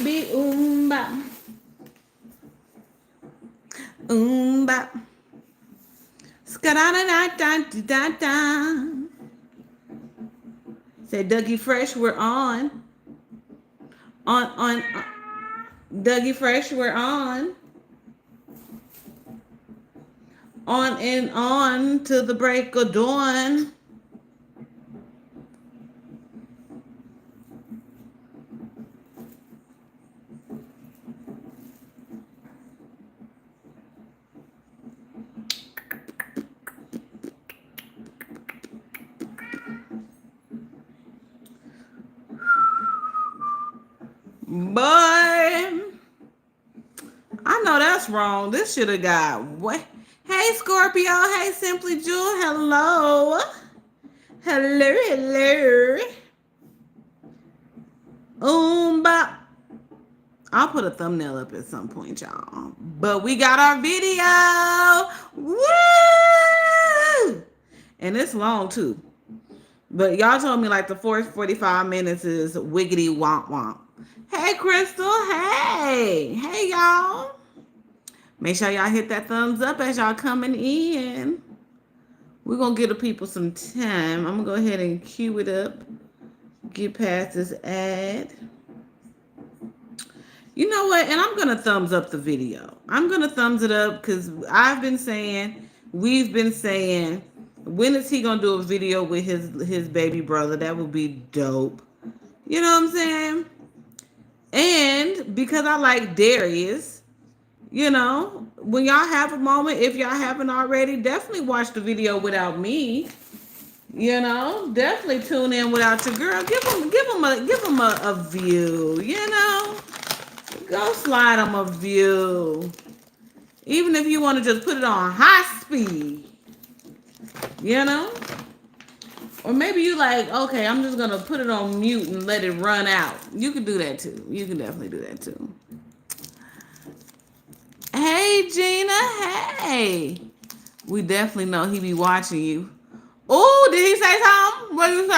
baby, bop. Bop. Ska-da-da-da-da-da-da. Say Dougie Fresh, we're on. On. Dougie Fresh, we're on. On and on to the break of dawn. Boy, I know that's wrong. This should have got what? Hey Scorpio, hey Simply Jewel, hello. Hello. Bop. I'll put a thumbnail up at some point, y'all. But we got our video. Woo! And it's long too. But y'all told me like the first 45 minutes is wiggity womp womp. Hey Crystal, hey. Hey y'all. Make sure y'all hit that thumbs up as y'all coming in. We're going to give the people some time. I'm going to go ahead and cue it up. Get past this ad. You know what? And I'm going to thumbs up the video. I'm going to thumbs it up because we've been saying, when is he going to do a video with his baby brother? That would be dope. You know what I'm saying? And because I like Darius, you know, when y'all have a moment, if y'all haven't already, definitely watch the video without me. You know, definitely tune in without your girl. Give them a view. You know, go slide them a view. Even if you want to just put it on high speed. You know, or maybe you like, okay, I'm just gonna put it on mute and let it run out. You can do that too. You can definitely do that too. Hey, Gina. Hey. We definitely know he be watching you. Oh, did he say something? What did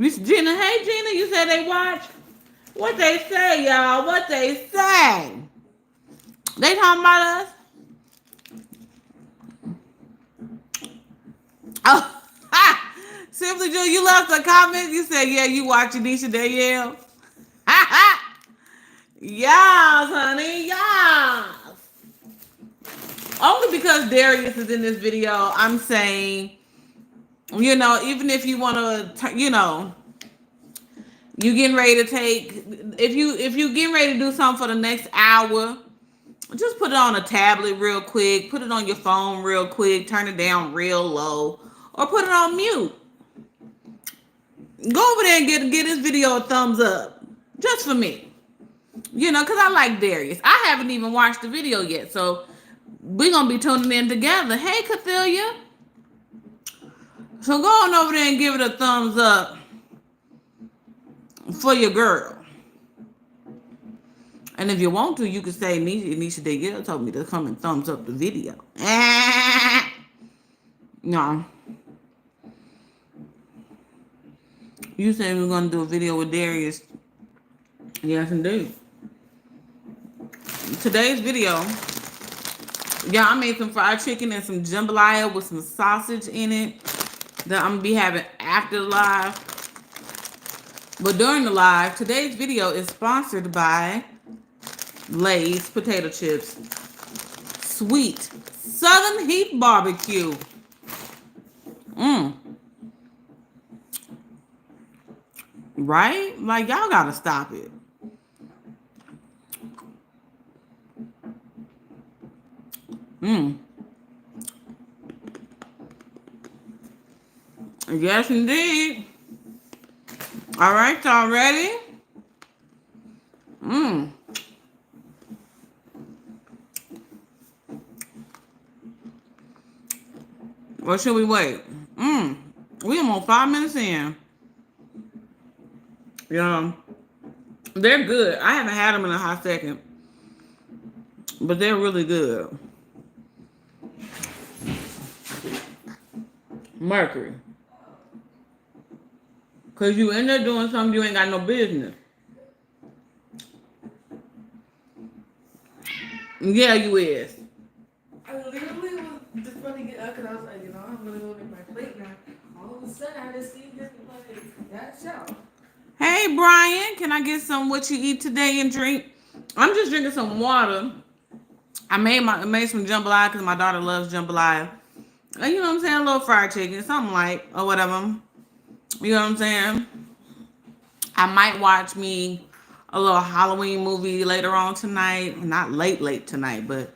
you say? Gina, hey, Gina, you said they watch? What they say, y'all? What they say? They talking about us? Oh, ha! Simply Joe, you left a comment. You said, yeah, you watch EnishaDanielle. Ha ha! Yes, honey, yes. Only because Darius is in this video, I'm saying, you know, even if you want to, you know, you getting ready to take, if you getting ready to do something for the next hour, just put it on a tablet real quick, put it on your phone real quick, turn it down real low, or put it on mute. Go over there and get this video a thumbs up, just for me. You know, because I like Darius. I haven't even watched the video yet, so we're going to be tuning in together. Hey, Cathilia. So go on over there and give it a thumbs up for your girl. And if you want to, you can say, EnishaDanielle told me to come and thumbs up the video. No. You said we were going to do a video with Darius. Yes, indeed. Today's video, yeah, I made some fried chicken and some jambalaya with some sausage in it that I'm going to be having after the live. But during the live, today's video is sponsored by Lay's potato chips. Sweet Southern Heat Barbecue. Right? Like, y'all got to stop it. Yes, indeed. All right, y'all ready? Or should we wait? We almost 5 minutes in. Yeah, they're good. I haven't had them in a hot second, but they're really good. Mercury. Because you end up doing something you ain't got no business. Yeah, you is. I literally was just about to get up because I was like, I'm gonna go make my plate now. All of a sudden, I just see this like that show. Hey, Brian, can I get some what you eat today and drink? I'm just drinking some water. I made some jambalaya because my daughter loves jambalaya. You know what I'm saying? A little fried chicken, something light or whatever. You know what I'm saying? I might watch me a little Halloween movie later on tonight. Not late tonight, but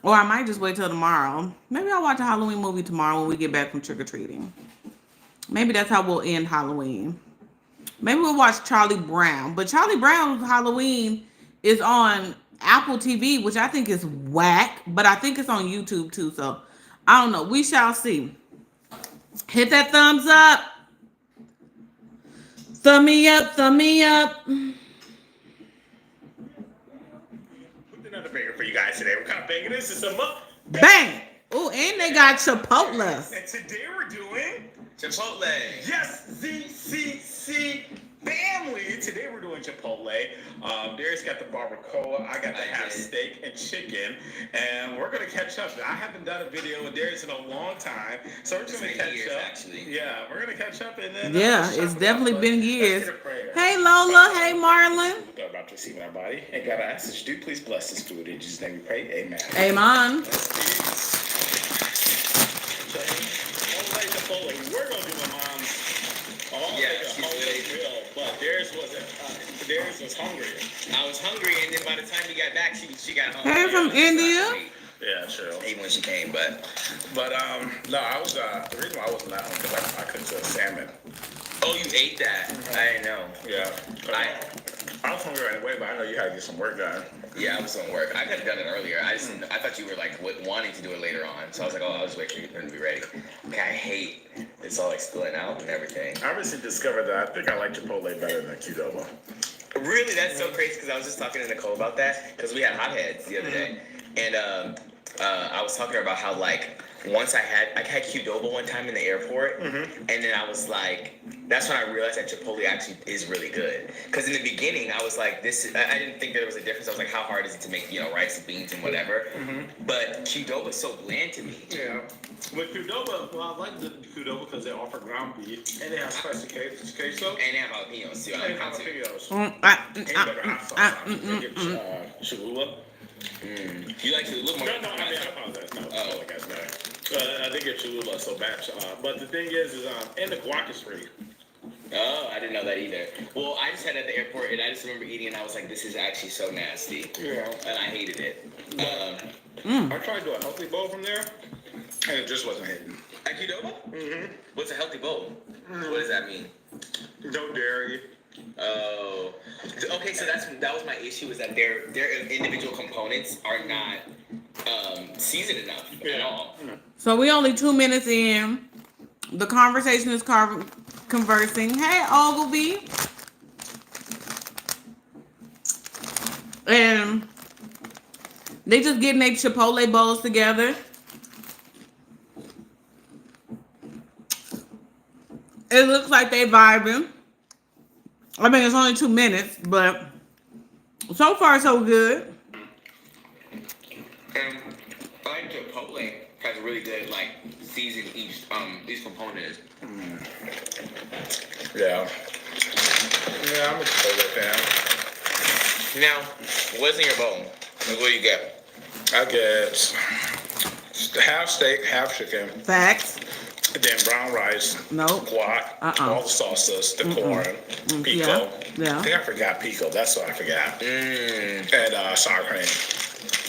or I might just wait till tomorrow. Maybe I'll watch a Halloween movie tomorrow when we get back from trick or treating. Maybe that's how we'll end Halloween. Maybe we'll watch Charlie Brown. But Charlie Brown's Halloween is on Apple TV, which I think is whack. But I think it's on YouTube too. So I don't know. We shall see. Hit that thumbs up. Thumb me up. Thumb me up. With another banger for you guys today. What kind of banger is this? A Bang. Oh, and they got Chipotle. And today we're doing Chipotle. yes, ZCC family. Today we're doing Chipotle. Darius got the barbacoa. I got the half steak and chicken, and we're gonna catch up. I haven't done a video with Darius in a long time, so we're just gonna catch up. Actually. Yeah, we're gonna catch up, and then Yeah, it's definitely been years. Let's get a prayer. Hey Lola. Hey Marlon. We're about to receive in our body, and God, I ask that you do please bless this food. In Jesus' name we pray. Amen. Amen. Chipotle. We're gonna do my mom's. Oh, Yeah, a she's whole really meal, but Darius wasn't. Darius was hungry. I was hungry, and then by the time we got back, she got home. Hey from India. Yeah, true. Even when she came, but No, I was the reason why I wasn't at home because I cooked salmon. oh, you ate that? I didn't know. Yeah, I was hungry anyway, but I know you had to get some work done. Yeah, I was on work. I could have done it earlier. I thought you were like wanting to do it later on, so I was like, oh, I'll just wait for you to be ready. Okay, I hate it's all like spilling out and everything. I recently discovered that I think I like Chipotle better than Kudoa. Really, that's so crazy because I was just talking to Nicole about that because we had hotheads the other day, and I was talking about how like once I had Qdoba one time in the airport, and then I was like, that's when I realized that Chipotle actually is really good. Because in the beginning, I was like, I didn't think there was a difference. I was like, how hard is it to make rice and beans and whatever? But Qdoba is so bland to me. Yeah. With Kudoa, well, I like the Kudoa because they offer ground beef and they have spicy queso. And they have jalapenos too. I And like that too. jalapenos. Mm, And better hot sauce. They get Cholula. You like Cholula more? No, I apologize. No, Oh. like I said. I think it's Cholula so bad. But the thing is and the guac is free. Oh, I didn't know that either. Well, I just had it at the airport, and I just remember eating, and I was like, this is actually so nasty. Yeah. And I hated it. I tried to do a healthy bowl from there, and it just wasn't hitting. At Qdoba? What's a healthy bowl? What does that mean? No dairy. Oh, okay. So that was my issue, is that their individual components are not seasoned enough at all. So we only 2 minutes in. The conversation is conversing. Hey, Ogilvy. And they just getting their Chipotle bowls together. It looks like they vibing. I mean, it's only 2 minutes, but so far so good. And I like Chipotle has really good seasoned each component. Yeah. Yeah, I'm a Chipotle fan. Now, what's in your bowl? What do you get? I get half steak, half chicken, Facts. then brown rice, Nope. guac, all the sauces, the corn, pico. Yeah. I think I forgot pico. That's what I forgot. And sour cream.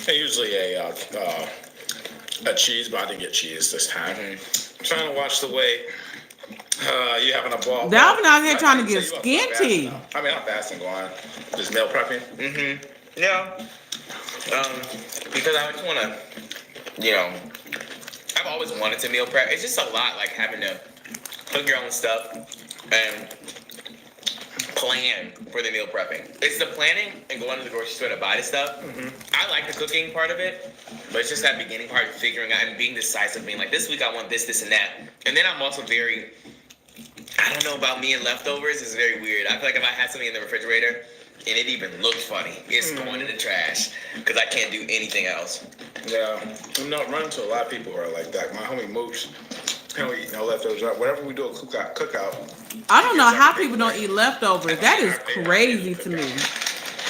And usually a cheese, but I didn't get cheese this time. Trying to watch the weight. You having a ball? Dalvin out here trying to get So you must be skinty. fasting now. I mean, I'm fasting going. Just meal prepping. Yeah. Because I just want to, I've always wanted to meal prep. It's just a lot, having to cook your own stuff and plan for the meal prepping. It's the planning and going to the grocery store to buy the stuff. I like the cooking part of it, but it's just that beginning part of figuring out and being decisive, being like, this week I want this, this, and that. And then I'm also I don't know about me and leftovers. It's very weird. I feel like if I had something in the refrigerator and it even looks funny, it's going in the trash because I can't do anything else. Yeah, I'm not running to a lot of people who are like that. My homie Mooch, he don't eat no leftovers. Whenever we do a cookout. I don't know how people don't eat leftovers. That is crazy to me.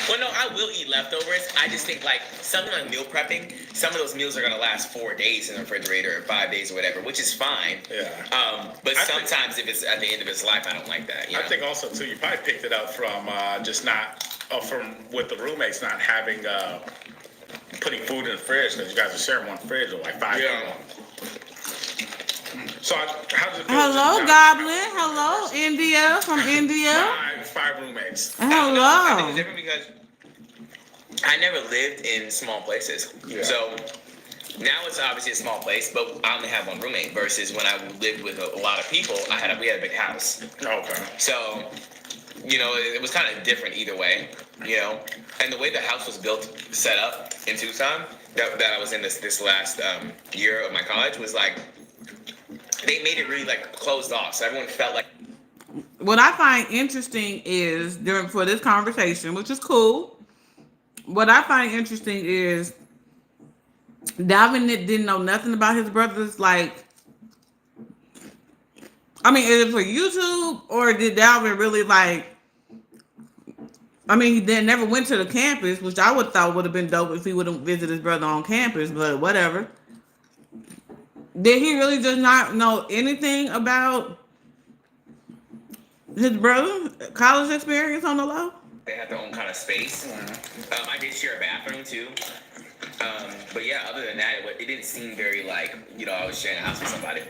Well, no, I will eat leftovers. I just think like something like meal prepping. Some of those meals are gonna last 4 days in the refrigerator, or 5 days, or whatever, which is fine. Yeah. But sometimes if it's at the end of its life, I don't like that. You know? I think also too, you probably picked it up from just not from with the roommates not having putting food in the fridge because you guys are sharing one fridge with like 5 people. So how does it feel? Hello, Goblin. Hello, India from India. 5 roommates. I think it's Hello. different because I never lived in small places. Yeah. So now it's obviously a small place, but I only have one roommate versus when I lived with a lot of people, we had a big house. Okay. So, you know, it was kind of different either way, you know. And the way the house was built, set up in Tucson, that I was in this last year of my college was like, they made it really like closed off. So everyone felt like. What I find interesting is for this conversation, which is cool. What I find interesting is Dalvin didn't know nothing about his brothers. Like, I mean, is it for YouTube or did Dalvin really like? I mean, he never went to the campus, which I would thought would have been dope if he would have visited his brother on campus. But whatever. Did he really just not know anything about his brother college experience on the low? They had their own kind of space. I did share a bathroom too. But yeah, other than that, it didn't seem very like, you know, I was sharing a house with somebody.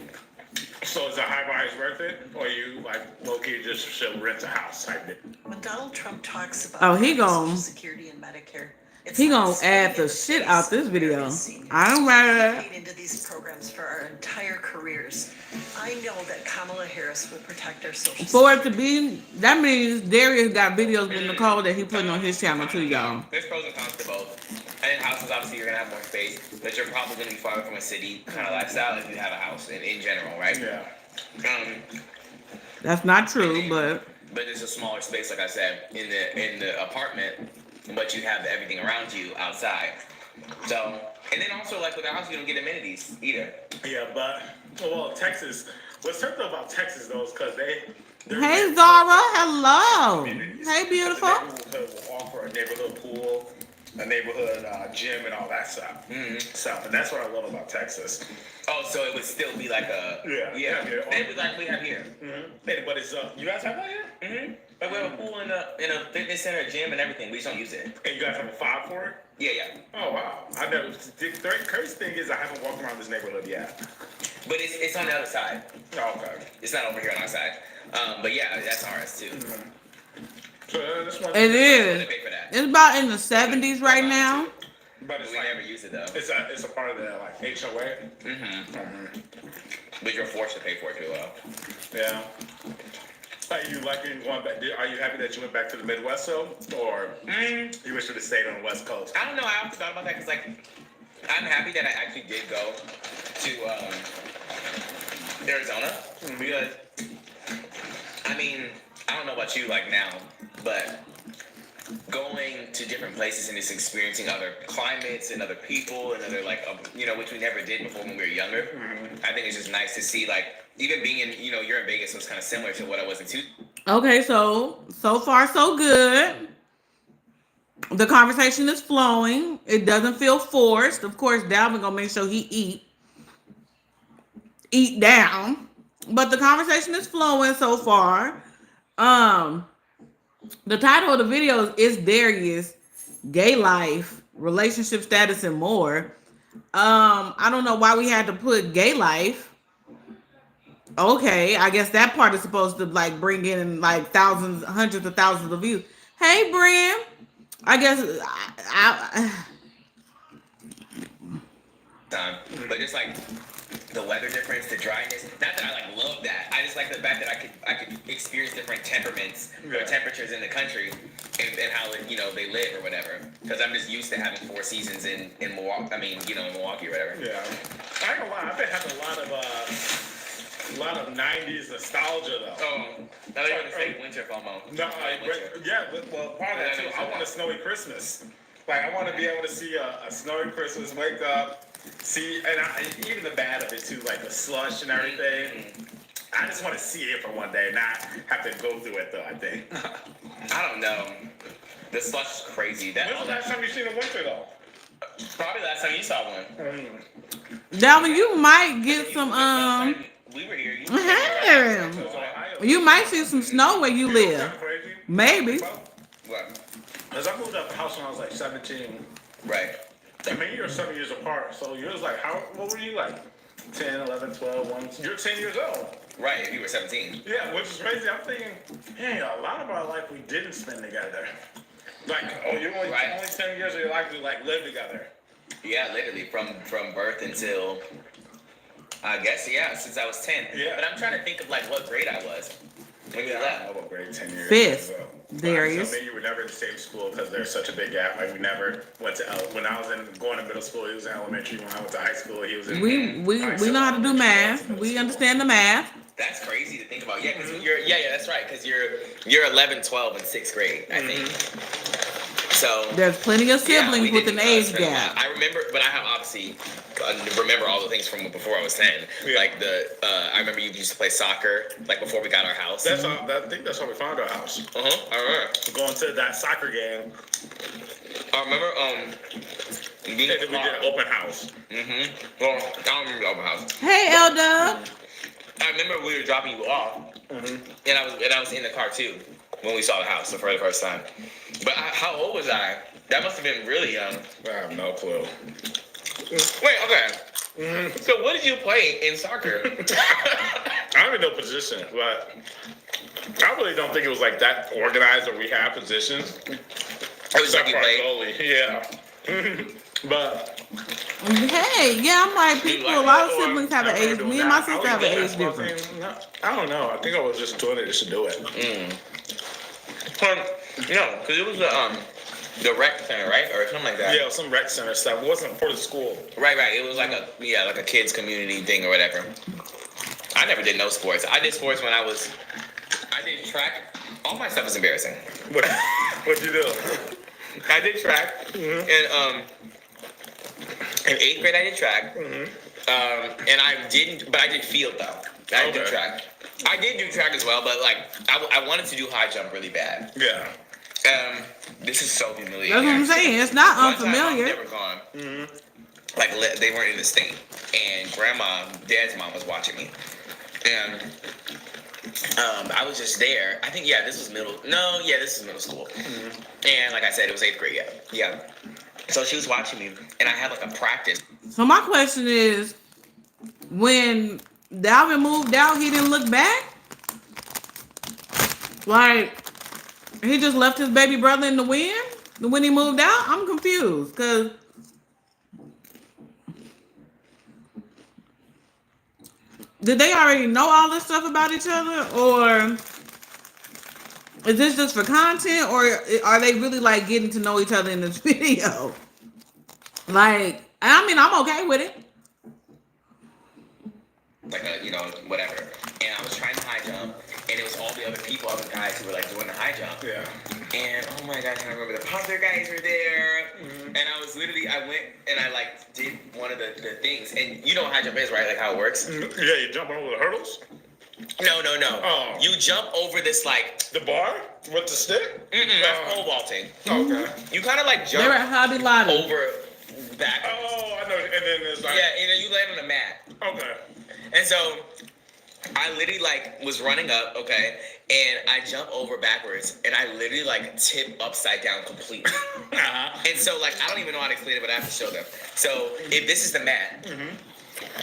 So is the high rise worth it, or you like low-key just should rent a house type thing? When Donald Trump talks about He Social Security and Medicare, it's He not gonna spitting add in the face shit out this of video. every senior. I don't matter. We paid into these programs for our entire careers. I know that Kamala Harris will protect our Social For it to Security. be, that means Darius got videos with Nicole that he putting on his channel too, y'all. There's pros and cons to both. And in houses, obviously, you're gonna have more space, but you're probably gonna be far away from a city kind of lifestyle if you have a house in general, right? Yeah. That's not true, but it's a smaller space, like I said, in the apartment, but you have everything around you outside. So, and then also like with a house, you don't get amenities either. Yeah, but well, Texas. What's tough about Texas though is because they're hey Zara, hello. Hey beautiful. The neighborhood will offer a neighborhood pool, a neighborhood gym, and all that stuff. And that's what I love about Texas. Oh, so it would still be like a Yeah. It would like we have here. But it's you guys have that here? Like we have a pool in a fitness center, a gym, and everything. We just don't use it. And you guys have a fob for it? Yeah. Oh wow! I never. The crazy thing is I haven't walked around this neighborhood yet. But it's on the other side. Oh, okay. It's not over here on our side. But yeah, that's ours too. So this one. It is. Pay for that. It's about in the 70s right now. But it's We like, never use it though. it's a part of the like HOA. But you're forced to pay for it too. Yeah. Are you liking going back? Are you happy that you went back to the Midwest though, or you wish you would have stayed on the West Coast? I don't know. I often thought about that because like I'm happy that I actually did go to Arizona because I mean I don't know about you like now, but going to different places and just experiencing other climates and other people and other like you know, which we never did before when we were younger. I think it's just nice to see like even being in, you know, you're in Vegas, so it's kind of similar to what I was in too. Okay, so far so good. The conversation is flowing. It doesn't feel forced. Of course, Dalvin gonna make sure he eat down. But the conversation is flowing so far. The title of the video is Darius, Gay Life, Relationship Status, and More. I don't know why we had to put gay life. Okay, I guess that part is supposed to like bring in like thousands, hundreds of thousands of views. Hey, Brim. I guess But just like the weather difference, the dryness. Not that I like love that. I just like the fact that I could experience different temperaments or temperatures in the country and how you know they live or whatever. Because I'm just used to having 4 seasons in Milwaukee. I mean, you know, in Milwaukee or whatever. Yeah. I ain't gonna lie. I've been having a lot of a lot of 90s nostalgia, though. Oh, now they're gonna say winter FOMO. No, well, part of that too. I want a snowy Christmas. Like, I want to be able to see a snowy Christmas, wake up, see, and even the bad of it too, like the slush and everything. I just want to see it for one day, not have to go through it though, I think. I don't know. The slush is crazy. When's the last time you seen a winter though? Probably last time you saw one. Dalvin, you might get some We were here. You might see some snow where you live. Crazy. Maybe. What? Because I moved out the house when I was like 17. Right. I mean, you're 7 years apart, so yours like, what were you like? 10, 11, 12, 1. You're 10 years old. Right, if you were 17. Yeah, which is crazy. I'm thinking, man, a lot of our life we didn't spend together. Like, you're only 10 years of your life we like live together. Yeah, literally from birth until, I guess, since I was 10. Yeah. But I'm trying to think of like what grade I was when you I left. don't know what grade 10 years. Fifth. Darius. So maybe you were never in the same school because there's such a big gap. Like we never went to when I was going to middle school, he was in elementary. When I went to high school, he was in. We know how to do math. We understand the math. That's crazy to think about. Yeah, because that's right. Because you're 11, 12 in 6th grade, I think. So There's plenty of siblings we with an didn't, age spend a lot. gap. I remember, but I have obviously remember all the things from before I was 10. Yeah. Like I remember you used to play soccer like before we got our house. That's all. I think that's how we found our house. I remember. Going to that soccer game. I remember We did an open house. Well, I don't remember the open house. Hey, L-Dub. I remember we were dropping you off, and I was in the car too when we saw the house for the first time. But how old was I? That must have been really young. I have no clue. Wait, okay. So what did you play in soccer? I don't even know position, but I really don't think it was like that organized or we had positions. It was like you played. Goalie, yeah. But Hey, yeah, I'm like people. A lot of siblings have an age. Me and my sister have an age difference. I don't know. I think I was just doing it just to do it. No, because it was the rec center, right, or something like that. Yeah, some rec center stuff. It wasn't for the school. Right. It was like a kids community thing or whatever. I never did no sports. I did sports when I did track. All my stuff is embarrassing. What'd you do? I did track, and in 8th grade I did track, and I did field though. I did track. I did do track as well, but like I wanted to do high jump really bad. Yeah. This is so humiliating. That's what I'm saying. It's not One time unfamiliar. I was never gone. Like they weren't in the state, and Dad's mom was watching me, and I was just there. I think this was middle. No, this was middle school, and like I said, it was 8th grade. Yeah. So she was watching me, and I had like a practice. So my question is, when Dalvin moved out, he didn't look back? Like, he just left his baby brother in the wind when he moved out? I'm confused, because did they already know all this stuff about each other? Or is this just for content? Or are they really like getting to know each other in this video? Like, I mean, I'm okay with it. Like whatever. And I was trying to high jump, and it was all the other guys who were like doing the high jump. Yeah. And oh my gosh, I remember the popular guys were there. And I went and I like did one of the things. And you know what high jump is, right? Like how it works? Yeah, you jump over the hurdles? No. Oh. You jump over this like The bar? With the stick? that's pole vaulting. Okay. You kind of like jump They're at Hobby Lobby. over back. Oh, I know. And then there's like... Yeah, and then you land on the mat. Okay. And so I literally like was running up, okay, and I jump over backwards, and I literally like tip upside down completely. And so like I don't even know how to explain it, but I have to show them. So if this is the mat,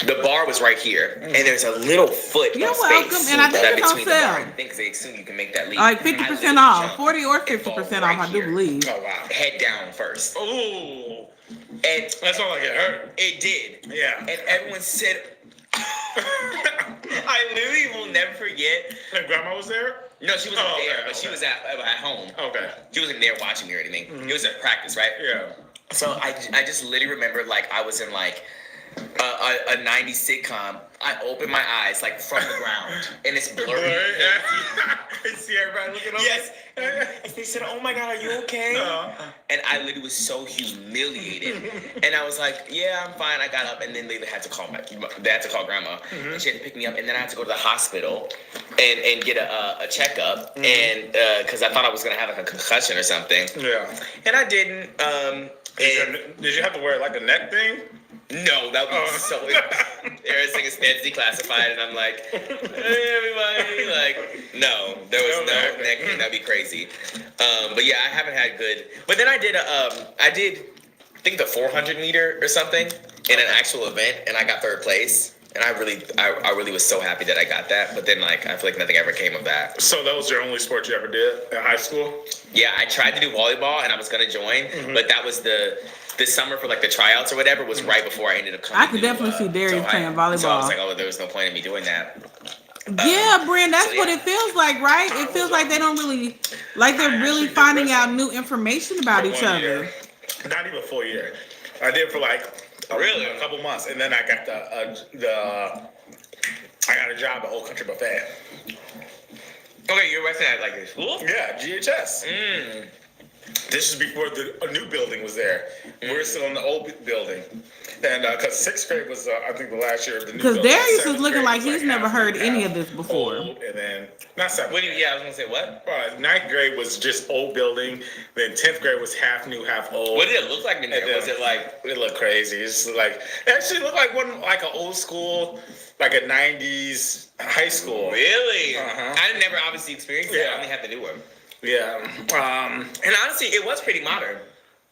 the bar was right here, and there's a little foot You're of welcome, space and I think it's on between the bar. sale. I think they assume you can make that leap. Like I 50% literally off, jumped 40 or and fall 50% right off, I do here. believe. Oh, wow. Head down first. Ooh. And That sounds like it hurt. it did. Yeah. And everyone said, I literally will never forget. And grandma was there? No, she wasn't Oh, there, okay, but she okay. was at home. Okay. She wasn't there watching me or anything. It was at practice, right? Yeah. So I just literally remember like I was in like a 90s sitcom. I open my eyes like from the ground, and it's blurry. I see everybody looking over. Yes. And they said, "Oh my God, are you okay?" And I literally was so humiliated. And I was like, "Yeah, I'm fine." I got up, and then they had to call they had to call grandma, and she had to pick me up, and then I had to go to the hospital and get a checkup, and because I thought I was gonna have like a concussion or something. Yeah. And I didn't. Did you have to wear like a neck thing? No, that would be so. Everything is declassified, and I'm like, "Hey, everybody!" Like, no, there was no neck thing. That'd be crazy. But yeah, I haven't had good. But then I did I think the 400 meter or something in an actual event, and I got third place. And I really was so happy that I got that. But then, like, I feel like nothing ever came of that. So that was your only sport you ever did in high school? Yeah, I tried to do volleyball, and I was gonna join, but that was the summer for like the tryouts or whatever was right before I ended up coming. I could definitely see Darius playing volleyball. So I was like, oh, there was no point in me doing that. Yeah, Brand, that's so what it feels like, right? It feels like they don't really, like they're really finding out new information about each other. Not even a full year. I did for like a couple months, and then I got I got a job at Old Country Buffet. Okay, you're working at like a school? Yeah, GHS. This is before a new building was there. We're still in the old building. And because 6th grade was, I think, the last year of the new building. Because Darius is 7th looking grade like was, he's never heard any of this before. Old, and then, not 7th. Yeah, I was going to say what? 9th grade was just old building. Then 10th grade was half new, half old. What did it look like in there? Was it like... It looked crazy. It's like, it actually looked like like an old school, like a 90s high school. Really? I never obviously experienced that. I only had the new one. Yeah. And honestly, it was pretty modern.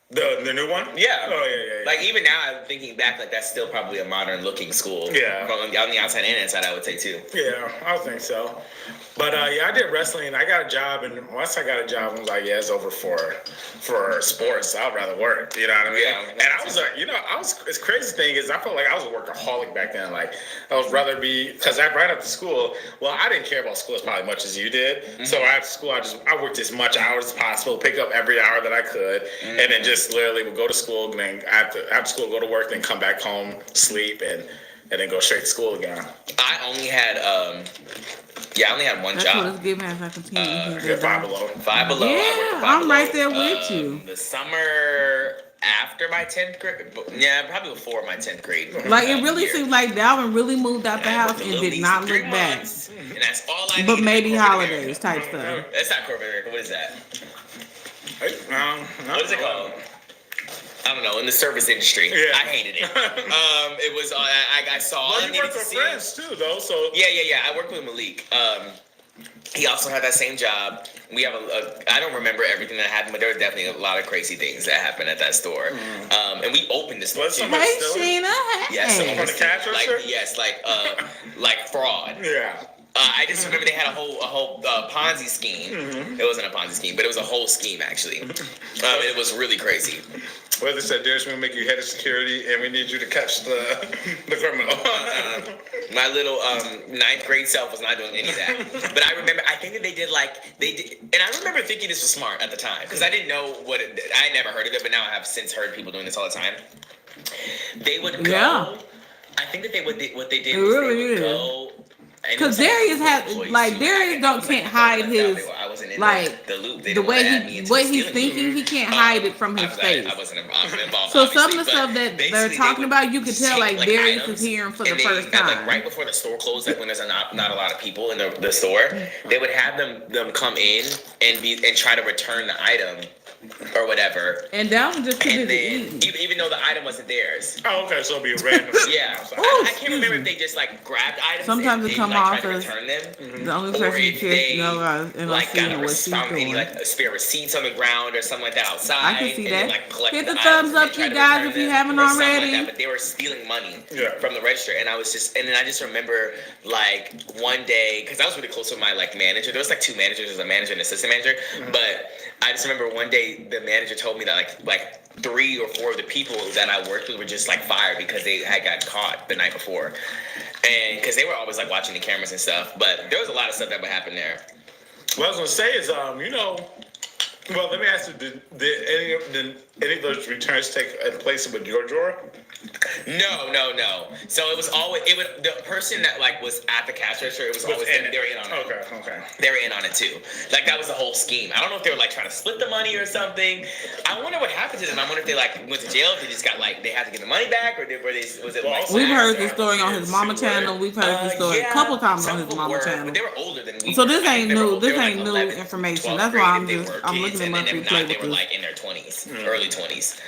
The new one? Yeah. Oh, yeah. Like, even now, I'm thinking back, like, that's still probably a modern-looking school. Yeah. On the outside and inside, I would say, too. Yeah, I think so. But, yeah, I did wrestling. I got a job, and once I got a job, I was like, yeah, it's over for sports. I'd rather work, you know what I mean? Yeah. And I was like, it's crazy thing is I felt like I was a workaholic back then. Like, I would rather be, because right after school, well, I didn't care about school as probably much as you did. So after school, I worked as much hours as possible, pick up every hour that I could, and then just literally would go to school, and then after school, go to work, then come back home, sleep, and then go straight to school again. I only had one That's job. what it's giving as I continue. Five Below. Five Below. Yeah, I worked at Five I'm Below. right there with you. The summer after my 10th grade, probably before my 10th grade. Like, it really seems like Dalvin really moved out the I house worked and at did least not 3 look back. months, and that's all I But needed maybe for corporate holidays America. type stuff. That's not corporate America. What is that? No, What is it called? I don't know. In the service industry, Yeah. I hated it. It was. I saw all I Well, you needed worked to with see. friends too, though. So Yeah. I worked with Malik. He also had that same job. We have I don't remember everything that happened, but there were definitely a lot of crazy things that happened at that store. And we opened the store. Was too. somebody Hey, still? Sheena. Yes, Hey. someone was the cash like register? yes, like fraud. Yeah. I just remember they had a whole Ponzi scheme. It wasn't a Ponzi scheme, but it was a whole scheme actually. It was really crazy. Well, they said, Darius, we'll make you head of security, and we need you to catch the criminal. My little 9th grade self was not doing any of that. But I think that they did, and I remember thinking this was smart at the time, because I didn't know I had never heard of it, but now I have since heard people doing this all the time. They would go, Yeah. I think that what they did It was really they would is. go. Because Darius Darius can't hide his, like, the loop. They the didn't way wanna add me into what the he's stealing thinking, group. he can't hide it from his face. I wasn't involved. So some of the obviously, stuff but that they're basically talking they about, you can tell, like, take, Darius items, is hearing for the and they, first like, time. right before the store closed, like when there's not a lot of people in the store, they would have them come in and try to return the item or whatever. And Dalvin just too And busy then, eating. even though the item wasn't theirs. Oh, okay, so it'll be a random. Yeah. Oh, I can't remember if they just, like, grabbed items Sometimes and it they, come like, off tried to as return them. The only Or person who if cares they, to know and like, see got what she's any, doing. like, spare receipts on the ground or something like that outside. I can see and that. then, like, collect Hit the items thumbs and then up, try you to guys, return if you them haven't or something already. Like that, but they were stealing money Yeah. from the register, and then I just remember, like, one day, because I was really close with my, like, manager. There was, like, 2 managers. There was a manager and an assistant manager. But I just remember one day the manager told me that, like 3 or 4 of the people that I worked with were just, like, fired because they had got caught the night before. And because they were always, like, watching the cameras and stuff. But there was a lot of stuff that would happen there. What I was gonna say is, Well, let me ask you: did any of those returns take place with your drawer? No. So it was always the person that like was at the cash register. It was always in it. they were in on it. Okay. They were in on it too. Like that was the whole scheme. I don't know if they were like trying to split the money or something. I wonder what happened to them. I wonder if they like went to jail. If they just got like they had to get the money back, or was it like? We've heard the story on his mama channel. We've heard the story a couple times on his mama channel. But they were older than we. So this were. ain't They were new. old- they This were ain't like new 11th, information. 12th That's grade why if they were I'm kids, looking and them up then to if play not, they with were this like in their 20s, early 20s.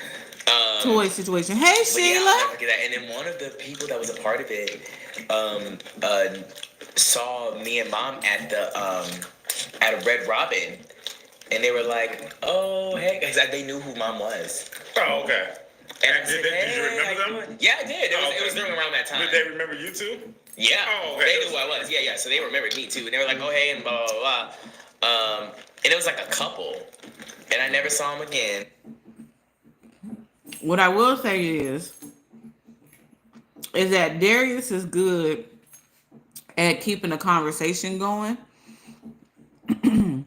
toy situation. Hey But yeah, I'll Sheila. never forget that. And then one of the people that was a part of it saw me and mom at the at a Red Robin, and they were like, "Oh, hey," because they knew who mom was. Oh, okay. And I Did said, you "Hey, remember how you them? doing?" Yeah, I did. Oh, It was during around that time. Did they remember you too? Yeah. Oh, okay. They knew who I was. Yeah. So they remembered me too, and they were like, "Oh, hey," and blah blah blah. And it was like a couple, and I never saw them again. What I will say is that Darius is good at keeping the conversation going and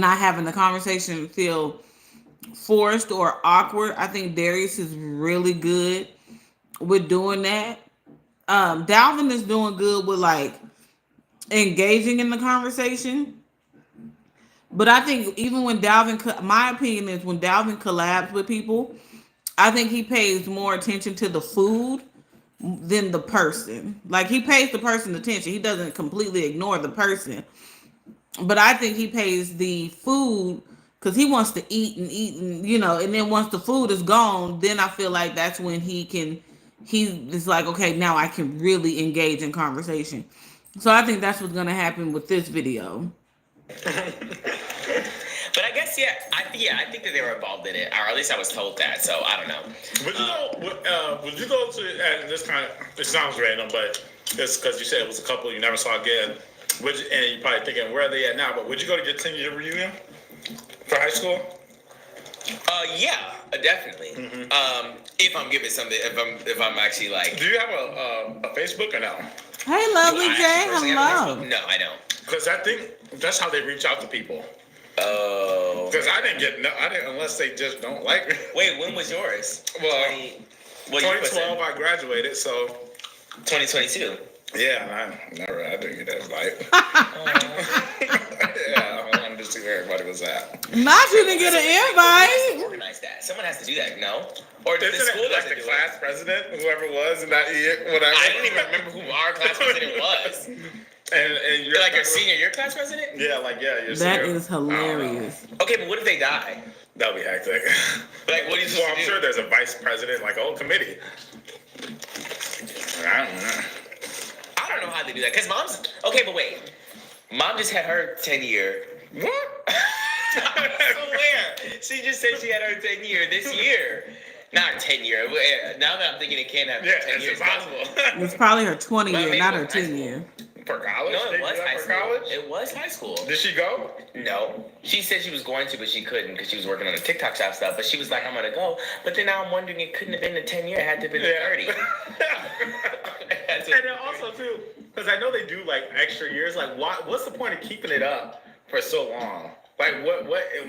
not having the conversation feel forced or awkward. I think Darius is really good with doing that. Dalvin is doing good with like engaging in the conversation. But I think even when my opinion is when Dalvin collabs with people, I think he pays more attention to the food than the person. Like he pays the person attention. He doesn't completely ignore the person. But I think he pays the food because he wants to eat and and then once the food is gone, then I feel like that's when he's like, okay, now I can really engage in conversation. So I think that's what's gonna happen with this video. But I guess I think that they were involved in it, or at least I was told that. So I don't know. Would you go to and this kind of it sounds random, but it's because you said it was a couple you never saw again. And you're probably thinking where are they at now? But would you go to your 10-year reunion for high school? Yeah, definitely. Mm-hmm. If I'm giving something, if I'm actually like, Do you have a Facebook or no? Hey, lovely do I Jay, actually personally have a hello. Facebook? No, I don't. Because I think that's how they reach out to people. Oh. Because I didn't unless they just don't like me. Wait, when was yours? Well, 2012. I graduated, so 2022. yeah, I didn't get that invite. Yeah, I wanted to see where everybody was at. Not you didn't get an invite. Organize that. Someone has to do that. No. Or the Isn't school it like doesn't the do class president, whoever it was in that year, whatever? I don't even remember who our class president was. And you're Like your senior year class president? Yeah, like your That senior. is hilarious. Okay, but what if they die? That'll be hectic. Like, what are you supposed Well, I'm to do? sure there's a vice president, like a whole committee. I don't know. I don't know how they do that. Because mom's... Okay, but wait. Mom just had her 10-year. What? I swear. She just said she had her 10-year this year. Not 10-year. Now that I'm thinking it can't have 10 it's years. impossible. It's probably her 20 Well, year, maybe not it her was high 10 school. year. For college? No, They it was do that high for school. college? It was high school. Did she go? No. She said she was going to, but she couldn't because she was working on the TikTok shop stuff. But she was like, I'm going to go. But then now I'm wondering it couldn't have been the 10-year. It had to have been the 30. And then also too, because I know they do like extra years. Like, what's the point of keeping it up for so long? Like,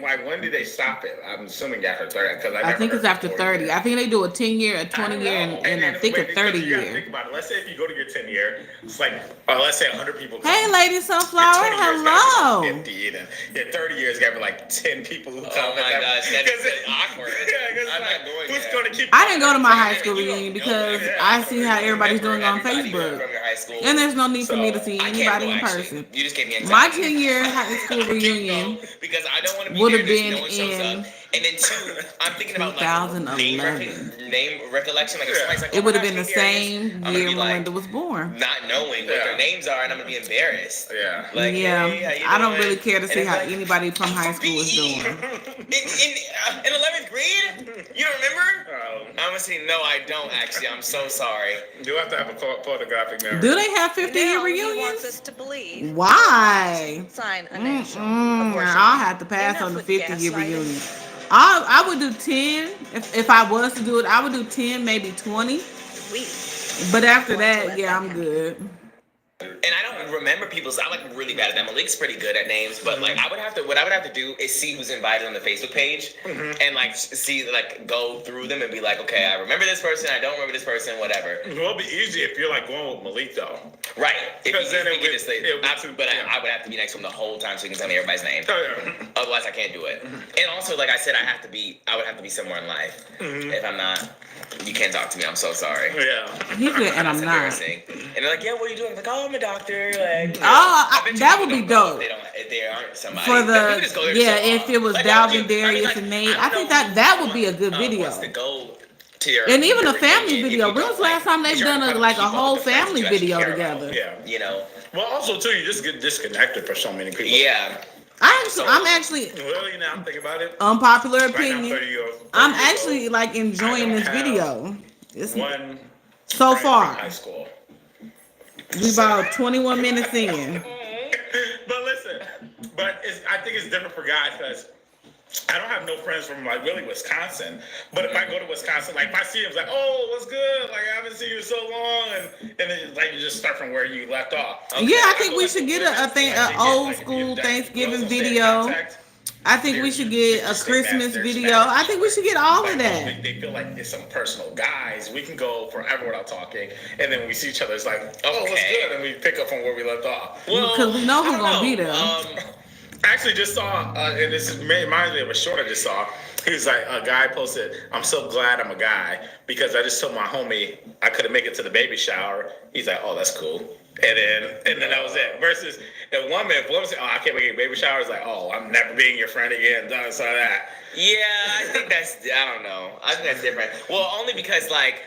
like when did they stop it? I'm assuming after 30. Because I think it's after 30. I think they do a 10 year, a 20 year, and I think a 30 You gotta year. think about it. Let's say if you go to your 10 year, it's like, let's say 100 people come. Hey, Lady Your Sunflower, 20 years hello. gotta be like 50, and your 30 years got to be like 10 people who come. Oh my gosh, that's awkward. Yeah, because I'm like, not going who's there. going to keep? I didn't go to my high school You don't reunion know because it. I see how everybody's doing on Everybody Facebook. from your high school. And there's no need for me to So, see I can't anybody go, in actually. person. You just gave me My anxiety. 10 year high school reunion Because I don't want to be would there have if been no one shows in up. And then two, I'm thinking about like 2011. name recollection. Like if somebody's like, It oh would my have been the gosh, here it is. same I'm gonna year be when like, Linda was born. not knowing what their names are, and I'm gonna be embarrassed. Yeah. Like, Yeah, hey, how you I don't doing? really care to And see it's how like, anybody from high school is PE. doing. In 11th grade? You don't remember? I'm gonna say no, I don't actually. I'm so sorry. You have to have a photographic memory. Do they have 50 year Now he wants reunions? us to believe. Why? Sign a nation. I'll have to pass Enough on the with 50 year gaslighting. reunion. I would do 10 if I was to do it. I would do 10, maybe 20. We But after want to that, let yeah, that I'm happen. good. And I don't remember people's. I'm like really bad at that. Malik's pretty good at names, but like what I would have to do is see who's invited on the Facebook page, and like see like go through them and be like, okay, I remember this person, I don't remember this person, whatever. It'll be easy if you're like going with Malik though. Right. Because then it would, I would have to be next to him the whole time so he can tell me everybody's name. Oh, yeah. Otherwise, I can't do it. And also, like I said, I would have to be somewhere in life. If I'm not, you can't talk to me. I'm so sorry. Yeah. He could, and I'm not. Embarrassing. And they're like, yeah, what are you doing? I'm like, oh, I'm a doctor. Like, That would be dope. If they aren't somebody. For the if it was like, DALVIN, Darius, and Nate, I think that would be a good video. Wants to go to your, And even your a family reunion, video. if you When was the don't, last time they've you're done gonna like keep a up whole with the friends family you actually video care about. together? Yeah. You know. Well, also too, you just get disconnected for so many people. Yeah. I'm actually Well, now I'm thinking about it. unpopular Right now, opinion. 30 years I'm old. actually like enjoying I this don't have video. It's One so friend far. from high school. We about 21 minutes in. But listen, I think it's different for guys because I don't have no friends from like really Wisconsin. But if I go to Wisconsin, like if I see him, it's like, oh, what's good? Like I haven't seen you in so long, and then like you just start from where you left off. Okay. Yeah, I think we should get an old school Thanksgiving video. I think we should get a Christmas video. I think we should get all of that. They feel like it's some personal guys. We can go forever without talking, and then when we see each other, it's like, oh, what's good? And we pick up from where we left off. Well, Because we know who's I don't gonna be there. I actually just saw, and this reminds me of a short I just saw. He was like, a guy posted, I'm so glad I'm a guy because I just told my homie I couldn't make it to the baby shower. He's like, oh, that's cool. And then that was it. Versus the woman, if woman said, oh, I can't make a baby shower, it's like, oh, I'm never being your friend again. Done so that. Yeah, I think I don't know. I think that's different. Well, only because, like,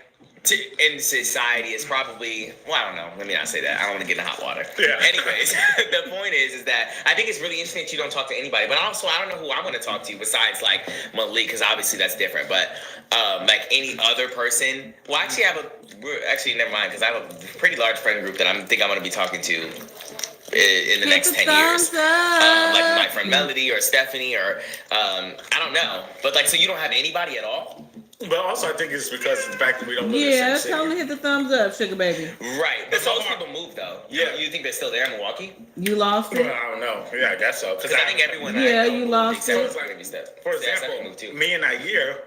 in society, it's probably, well, I don't know. Let me not say that. I don't want to get in hot water. Yeah. Anyways, the point is that I think it's really interesting that you don't talk to anybody. But also, I don't know who I'm going to talk to besides, like, Malik, because obviously that's different. But, like, any other person. Well, actually, never mind, because I have a pretty large friend group that I think I'm going to be talking to in the next 10 years. Like my friend Melody or Stephanie or I don't know. But like, so you don't have anybody at all? But also, I think it's because of the fact that we don't live in the Yeah, same tell them to city. hit the thumbs up, sugar baby. Right. But It's most hard. people move though. Yeah. You think they're still there in Milwaukee? You lost Well, it. I don't know. Yeah, I guess so. Because I think everyone. Yeah, I know you lost except it. for maybe Steph. For Steph example, moved too. me and Nair,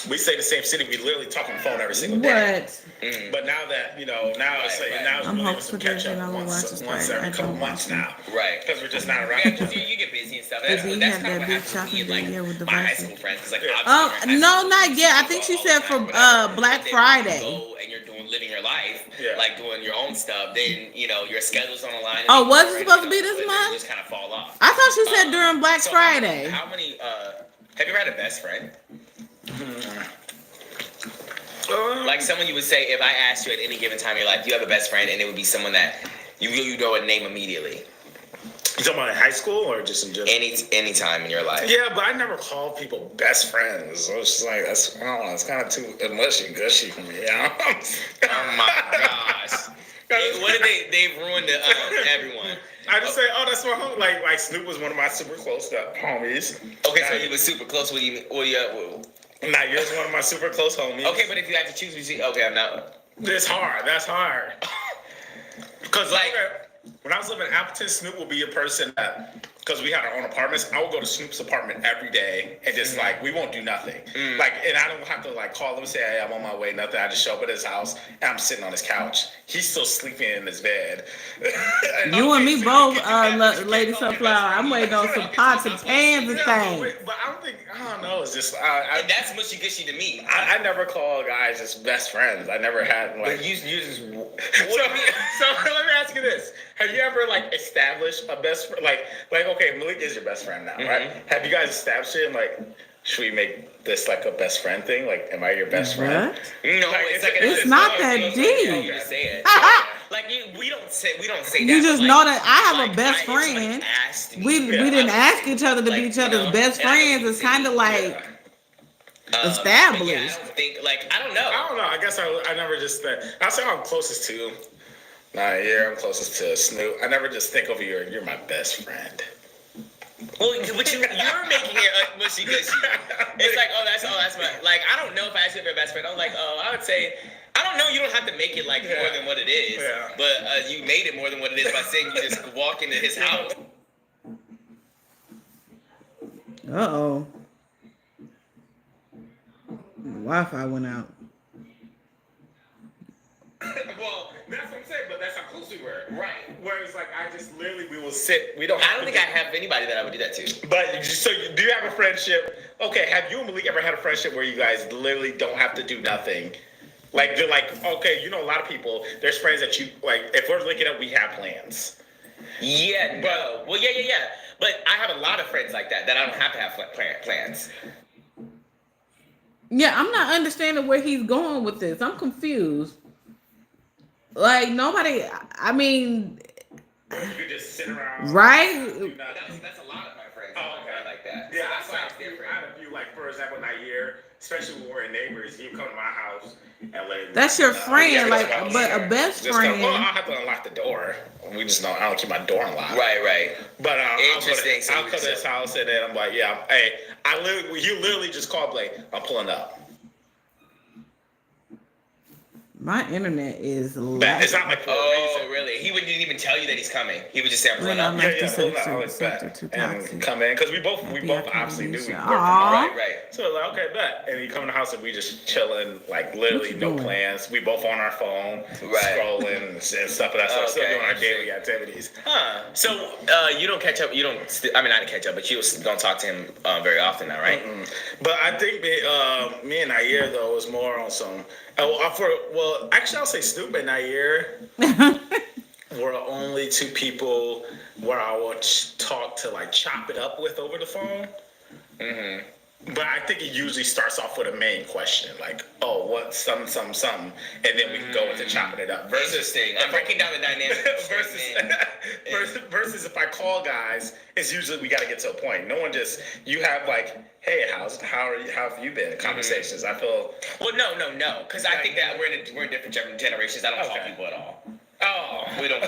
we stay in the same city. We literally talk on the phone every single day. What? But now that, now it's like, Right. now it's I'm really hoping some for catch this, up and I will watch once this every part. couple I months now. Right. Because we're just not around. Yeah, because you get busy and stuff. That's, Busy, that's have kind of that what big happened to me shopping and like day, yeah, with the my high vices. school friends. Because like, Oh, obviously, no, not yet. I think she said for Black Friday. Go and you're living your life, Yeah. like doing your own stuff. Then your schedule's on the line. Oh, was it supposed to be this month? Just kind of fall off. I thought she said during Black So Friday. How many? Have you ever had a best friend? Like someone you would say, if I asked you at any given time in your life, you have a best friend, and it would be someone that you know a name immediately. You talking about in high school or just in general? Any time in your life. Yeah, but I never call people best friends. So it's just like, I don't know, it's kind of too mushy-gushy for me. Oh my gosh. What did they've ruined everyone. I just say, oh, that's my homie. Like Snoop was one of my super close homies. Okay, so he was super close with you. Nah, you're one of my super close homies. Okay, but if you had to choose, okay, I'm not. It's hard. That's hard. Because when I was living in Appleton, Snoop would be a person that, because we had our own apartments, I would go to Snoop's apartment every day and just like, we won't do nothing. Like, and I don't have to like call him and say, hey, I'm on my way, nothing. I just show up at his house and I'm sitting on his couch. He's still sleeping in his bed. You and me both, Lady Sunflower. I'm waiting on some pots and pans and things. But I don't know. It's just, And that's mushy gushy to me. I never call guys just best friends. I never had like. But you just. So let me ask you this: have you ever like established a best friend? Like okay, Malik is your best friend now, right? Have you guys established it? And, like, should we make this like a best friend thing? Like, am I your best friend? What? No, It's not that deep. You say it. Like we don't say that. You just but, know like, that I have a like, best if somebody friend. asked me, We didn't ask each other to be each other's best and I don't friends. It's think- kind of like established. Yeah, I don't think I don't know. I don't know. I guess I never just. I say I'm closest to. I'm closest to Snoop. I never just think of you're my best friend. Well, but you're making it mushy gushy. It's like, that's my, like, I don't know if I asked you if you're best friend. I'm like, I would say, I don't know, you don't have to make it like more than what it is. Yeah. But you made it more than what it is by saying you just walk into his house. Uh-oh. Wi-Fi went out. Well, that's what I'm saying, but that's how close we were. Right. Whereas, like, I just literally, we will sit. We don't. I don't think I have anybody that I would do that to. But do you have a friendship? Okay, have you and Malik ever had a friendship where you guys literally don't have to do nothing? Like, they're like, okay, you know, a lot of people. There's friends that you like. If we're linking up, we have plans. Yeah, no. Well, yeah. But I have a lot of friends like that I don't have to have plans. Yeah, I'm not understanding where he's going with this. I'm confused. Like, nobody, I mean, You just sit around. right? Do nothing. That's a lot of my friends. Oh, okay. Are like that. Yeah, So I that's why saw it's a few. different. I had a few, like, for example, Nair, especially when we're neighbors, he would come to my house and let. That's your friend, yeah, like, that's but my a best Just come, well, friend. I'll have to unlock the door. We just don't. I don't keep my door unlocked. Right. But Interesting. I'll come to his house and then I'm like, yeah, hey, you literally just called, like, I'm pulling up. My internet is It's lagging. not like for a Oh, reason. really? He wouldn't even tell you that he's coming. He would just say, I'm pulling When up. I'm Yeah, like, this pull up. I is was sector bet. too And toxic. come in because we both Yeah, obviously knew we Aw. worked. Right. So we're like, okay, bet. And he come in the house and we just chilling, like literally you no doing? plans. We both on our phone, Right. scrolling and stuff like that. So we're still Okay, doing our interesting. daily activities. Huh. So you don't catch up. You don't. I mean, not to catch up, but you don't talk to him very often now, right? But I think that, me and Nair though was more on some. Actually, I'll say Snoop and Nair were only two people where I would talk to like chop it up with over the phone. Mm-hmm. But I think it usually starts off with a main question, like, "Oh, what something," and then we can go into chopping it up. Interesting. I'm breaking down the dynamic. versus if I call guys, it's usually we got to get to a point. No one just you have like, "Hey, how have you been?" Conversations. I feel. Well, no, because I think that we're in different generations. I don't call people at all. Oh, We don't.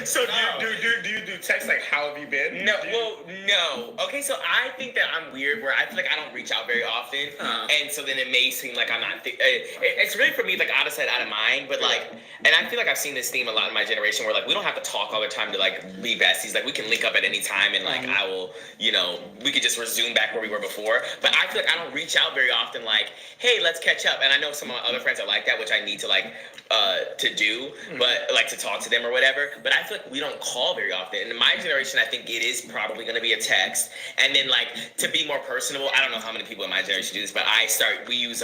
So do you do text like, "How have you been?" No. Okay, so I think that I'm weird where I feel like I don't reach out very often, and so then it may seem like I'm not. It's really for me like out of sight, out of mind. But like, and I feel like I've seen this theme a lot in my generation where like we don't have to talk all the time to like be besties. Like we can link up at any time, and like I will, we could just resume back where we were before. But I feel like I don't reach out very often. Like, hey, let's catch up. And I know some of my other friends are like that, which I need to like to do, but like to talk to them or whatever. But I feel like we don't call very often. And in my generation, I think it is probably going to be a text. And then like to be more personable, I don't know how many people in my generation do this, but we use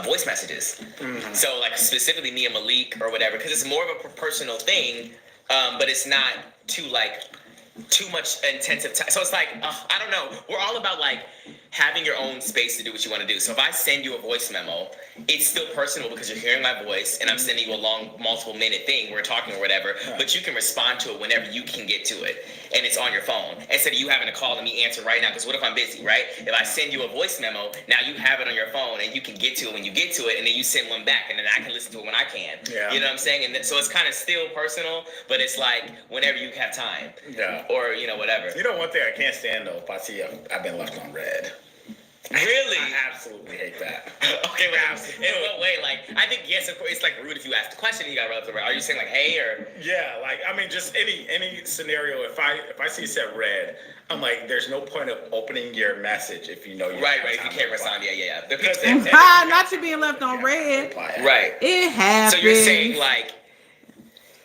voice messages. So like specifically me and Malik or whatever, because it's more of a personal thing, but it's not too much intensive time. So it's like, I don't know. We're all about like having your own space to do what you want to do. So if I send you a voice memo, it's still personal because you're hearing my voice and I'm sending you a long multiple minute thing. We're talking or whatever, but you can respond to it whenever you can get to it. And it's on your phone instead of you having to call and me answer right now. Because what if I'm busy, right? If I send you a voice memo, now you have it on your phone and you can get to it when you get to it, and then you send one back and then I can listen to it when I can. Yeah. You know what I'm saying? And so it's kind of still personal, but it's like whenever you have time. Yeah. Or, whatever. You know, one thing I can't stand though, if I see I've been left on red. Really? I absolutely hate that. Okay, but in what way? Like, I think, yes, of course, it's like rude if you ask the question and you got left over. Are you saying like, hey, or? Yeah, like, I mean, just any scenario, if I see it said red, I'm like, there's no point of opening your message if you know you Right, if you can't respond, yeah. Because Not you being left on red. Right. It happens. So you're saying like,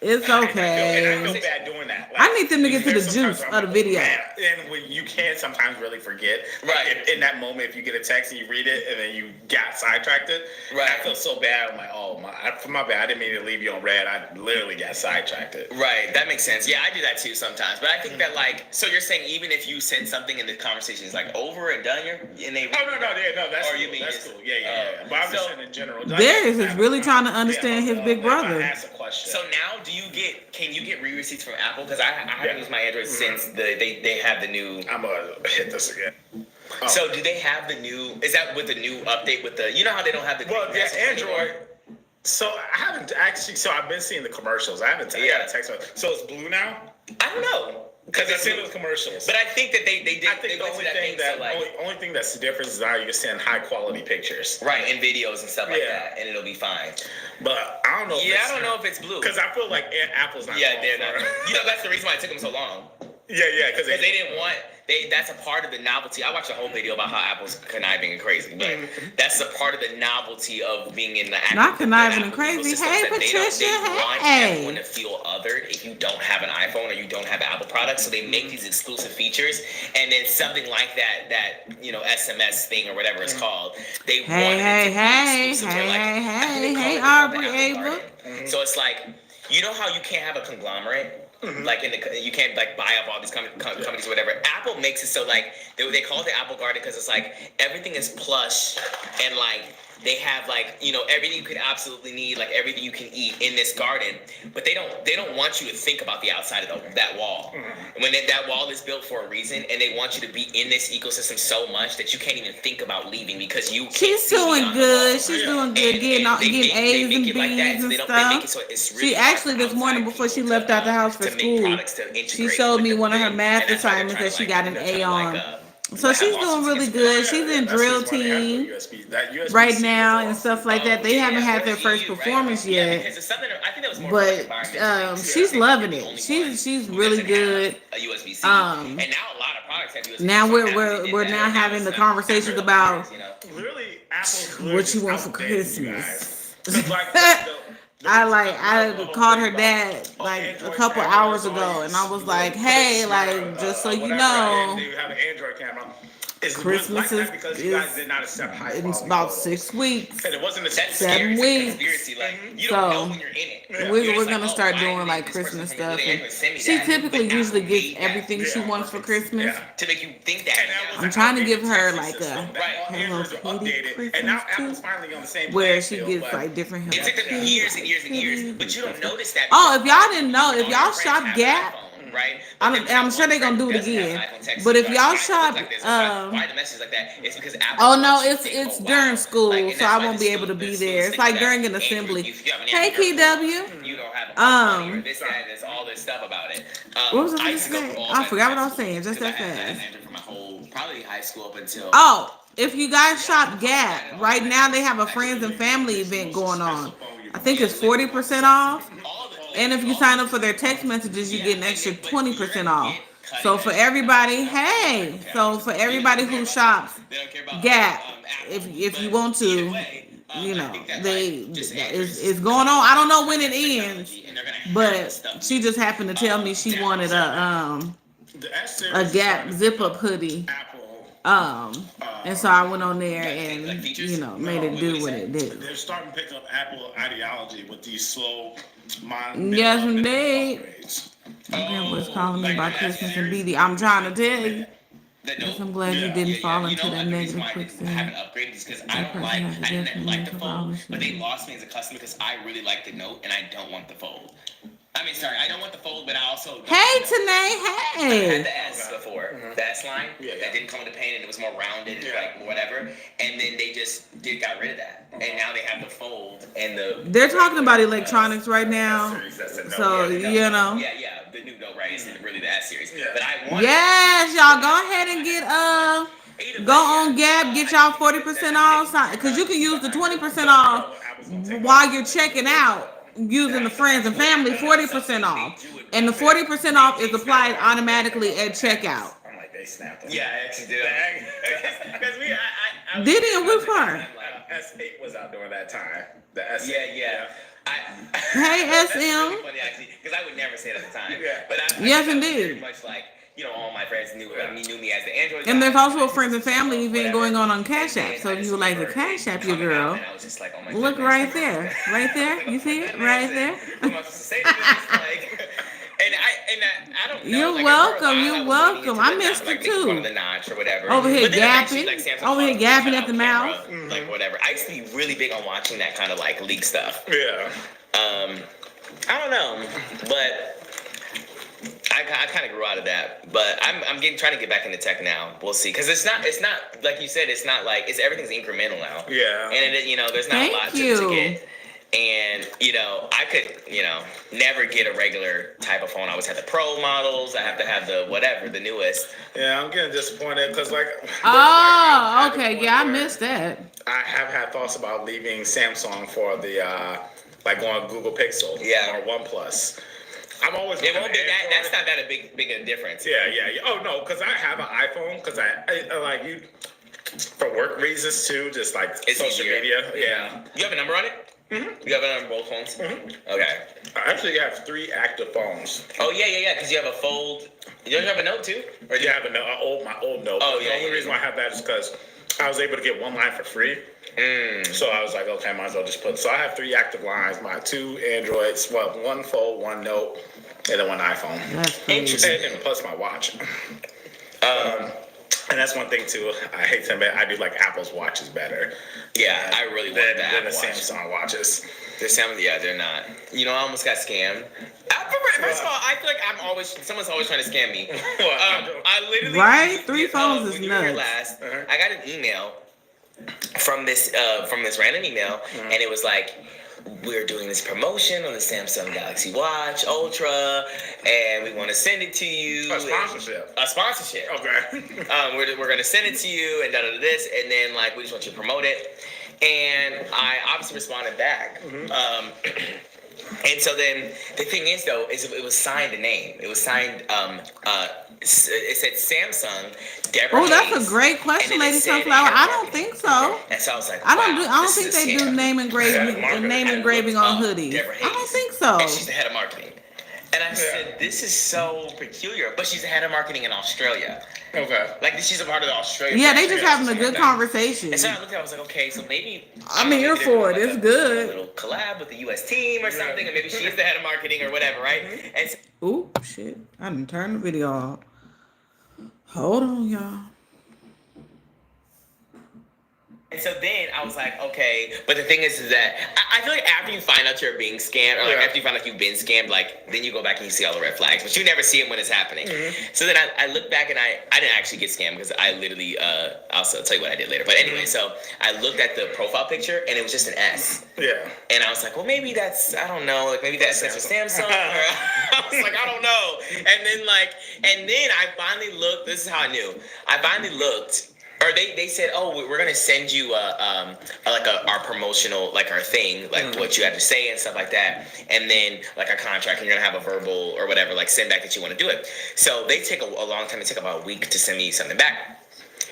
It's And I okay. feel bad doing that. I need them to get to the there's sometimes juice where I'm of the video. man, and when you can sometimes really forget. Right. In that moment, if you get a text and you read it and then you got sidetracked it, Right. I feel so bad. I'm like, for my bad. I didn't mean to leave you on red. I literally got sidetracked it. right, that makes sense. Yeah, I do that too sometimes. But I think that like, so you're saying even if you send something and the conversation is like over and done, That's Or cool. you mean That's just- cool. Yeah. But I'm just saying in general. Darius is really trying to understand his big brother. Ask a question. So now, can you get re-receipts from Apple? Because I haven't used my Android since they have the new. I'm gonna hit this again. So do they have the new? Is that with the new update with the? You know how they don't have the. Well, yeah, messages anymore? Android. So I haven't actually. So I've been seeing the commercials. I haven't. I got a text. So it's blue now. I don't know. Because it's in the commercials. But I think that they did. I think the only thing only thing that's the difference is how you can send high quality pictures. Right, and videos and stuff like that, and it'll be fine. But I don't know. I don't know if it's blue. Because I feel like Apple's not. Yeah, they're not. You know, that's the reason why it took them so long. Yeah, because they didn't want. That's a part of the novelty. I watched a whole video about how Apple's conniving and crazy, but that's a part of the novelty of being in the not conniving and crazy. Hey, Patricia. They want Hey. everyone to feel othered if you don't have an iPhone or you don't have Apple products. So they make these exclusive features, and then something like that SMS thing or whatever it's called. They want it to be exclusive. Hey, Aubrey Ava. So it's like, you know how you can't have a conglomerate. Like you can't like buy up all these companies or whatever. Apple makes it so like they call it the Apple Garden because it's like everything is plush and like they have like everything you could absolutely need, like everything you can eat in this garden. But they don't want you to think about the outside of that wall. When that wall is built for a reason, and they want you to be in this ecosystem so much that you can't even think about leaving because you. She's doing good. She's doing good. Getting A's and B's and stuff. She actually this morning before she left out the house for school, she showed me one of her math assignments that she got an A on. So she's doing really good. She's in drill team right now and stuff like that. They haven't had their first performance yet, but she's loving it. She's really good. And now a lot of products have USB-C. Now we're now having the conversations about what you want for Christmas. I called her dad like a couple hours ago, and I was like, "Hey, like just so you know, Christmas is in about 6 weeks, and it wasn't 7 weeks." You don't know when you're in it. We're gonna start doing like Christmas stuff, and she typically usually gets everything she wants for Christmas. To make you think that. I'm trying to give her like a Hello Kitty Christmas too, where she gets like different Hello It took them years and years and years, but you don't notice that. Oh, if y'all didn't know, if y'all shop Gap, right? I'm sure they're gonna do it again. But if y'all shop, why the message like that? It's because Apple. oh no, it's during school, so I won't be able to be there. It's like during an assembly. Hey, KW. You don't have a this, that, there's all this stuff about it. What was I gonna say? I forgot what I was saying. Just that fast. For my whole probably high school up until. Oh, if you guys shop Gap, right now they have a friends and family event going on. I think it's 40% off. And if you sign up for their text messages, you get an extra 20% off. So for everybody, so for everybody who shops Gap, if you want to, it's going on. I don't know when it ends, but she just happened to tell me she wanted a Gap zip up hoodie. And so I went on there and made it do what it did. They're starting to pick up Apple ideology with these slow yes, indeed. My grandpa's calling me about Christmas and BD. I'm trying to tell you. Yes, I'm glad you didn't fall into that negative quicksand. I haven't upgraded because I didn't like the fold, but they lost me as a customer because I really like the Note and I don't want the fold. I don't want the fold, but I also don't. Hey, Tanae, I hey. had the S before, the S line that didn't come with the paint and it was more rounded and like whatever. And then they just got rid of that, and now they have the fold and the. They're talking about electronics right now, so the new Note, right? It's really the S series. But I want. Yes, y'all go ahead and get go on Gap, get y'all 40% off, because you can use the 20% off while you're checking out. Using the friends and family 40% off, and the 40% off is applied automatically at checkout. I'm like, they snapped. Yeah, I actually did. Because Did he and which part? S8 was out during that time. The S8. Yeah. Hey, SM. Because I would never say it at the time. But yes, indeed. Pretty much like. All my friends knew me as the Android. And there's also a friends and family event going on Cash App. So if you would like to Cash App your girl, look right there. Right there. You see it? Right there. You're welcome. I missed it too. Over here gapping at the mouth. Like whatever. I used to be really big on watching that kind of like leak stuff. Yeah. I don't know, but. I kind of grew out of that, but I'm trying to get back into tech now. We'll see, because it's not like you said, it's not like everything's incremental now. Yeah. And there's not a lot to get. And, I could, never get a regular type of phone. I always had the pro models. I have to have the whatever, the newest. Yeah, I'm getting disappointed because Oh, okay. Yeah, I missed that. I have had thoughts about leaving Samsung for the going Google Pixel or OnePlus. I'm always it won't be that. That's not that a big a difference. Yeah. Oh no, because I have an iPhone because I like you for work reasons too, just like it's social easier. media. Yeah. You have a number on it? Mm-hmm. You have it on both phones? Mm-hmm. Okay. I actually have 3 active phones. Oh yeah. Because you have a fold. You don't have a Note too? Or do you have my old Note? Oh, the only reason why I have that is because I was able to get one line for free. So I was like, okay, I might as well just put. So I have 3 active lines. My 2 Androids, 1 Fold, 1 Note, and then 1 iPhone. Interesting. And plus my watch. And that's one thing too. I hate to admit, I do like Apple's watches better. Yeah, I really want the than Apple the Watch. Samsung watches. They're not. I almost got scammed. First of all, I feel like someone's always trying to scam me. I literally Right? 3 phones is when you were here nuts. last, I got an email from this random email, and it was like, we're doing this promotion on the Samsung Galaxy Watch Ultra, and we want to send it to you. A sponsorship. A sponsorship. Okay. We're going to send it to you, and this, and then we just want you to promote it. And I obviously responded back. And so then the thing is, though, it was signed a name. It was signed. It said Samsung. Deborah. Oh, that's Hayes, a great question, and then it Lady said Sunflower. I Harry don't Martin. think so. And so I was like, I don't this think is a they scam. do name engraving on hoodies. Deborah I don't Hayes. think so. And she's the head of marketing. And I said, this is so peculiar. But she's the head of marketing in Australia. Okay. She's a part of the Australian. Yeah, they just having a good like conversation. And so I looked at it, I was like, okay, so maybe I'm here for it. It's good. A little collab with the U.S. team or something, and maybe she's the head of marketing or whatever, right? And so, Ooh, shit. I didn't turn the video off. Hold on, y'all. And so then I was like, okay, but the thing is that I feel like after you find out you're being scammed, or after you find out you've been scammed, then you go back and you see all the red flags, but you never see them when it's happening. So then I look back and I didn't actually get scammed because I literally, I'll tell you what I did later. But anyway, so I looked at the profile picture and it was just an S. Yeah. And I was like, well, maybe that's, I don't know, maybe that's for Samsung. Or, I was like, I don't know. And then I finally looked, this is how I knew. I finally looked. Or they said, oh, we're gonna send you our promotional, our thing, what you have to say and stuff like that, and then a contract, and you're gonna have a verbal or whatever, send back that you want to do it. So they take a long time. It take about a week to send me something back.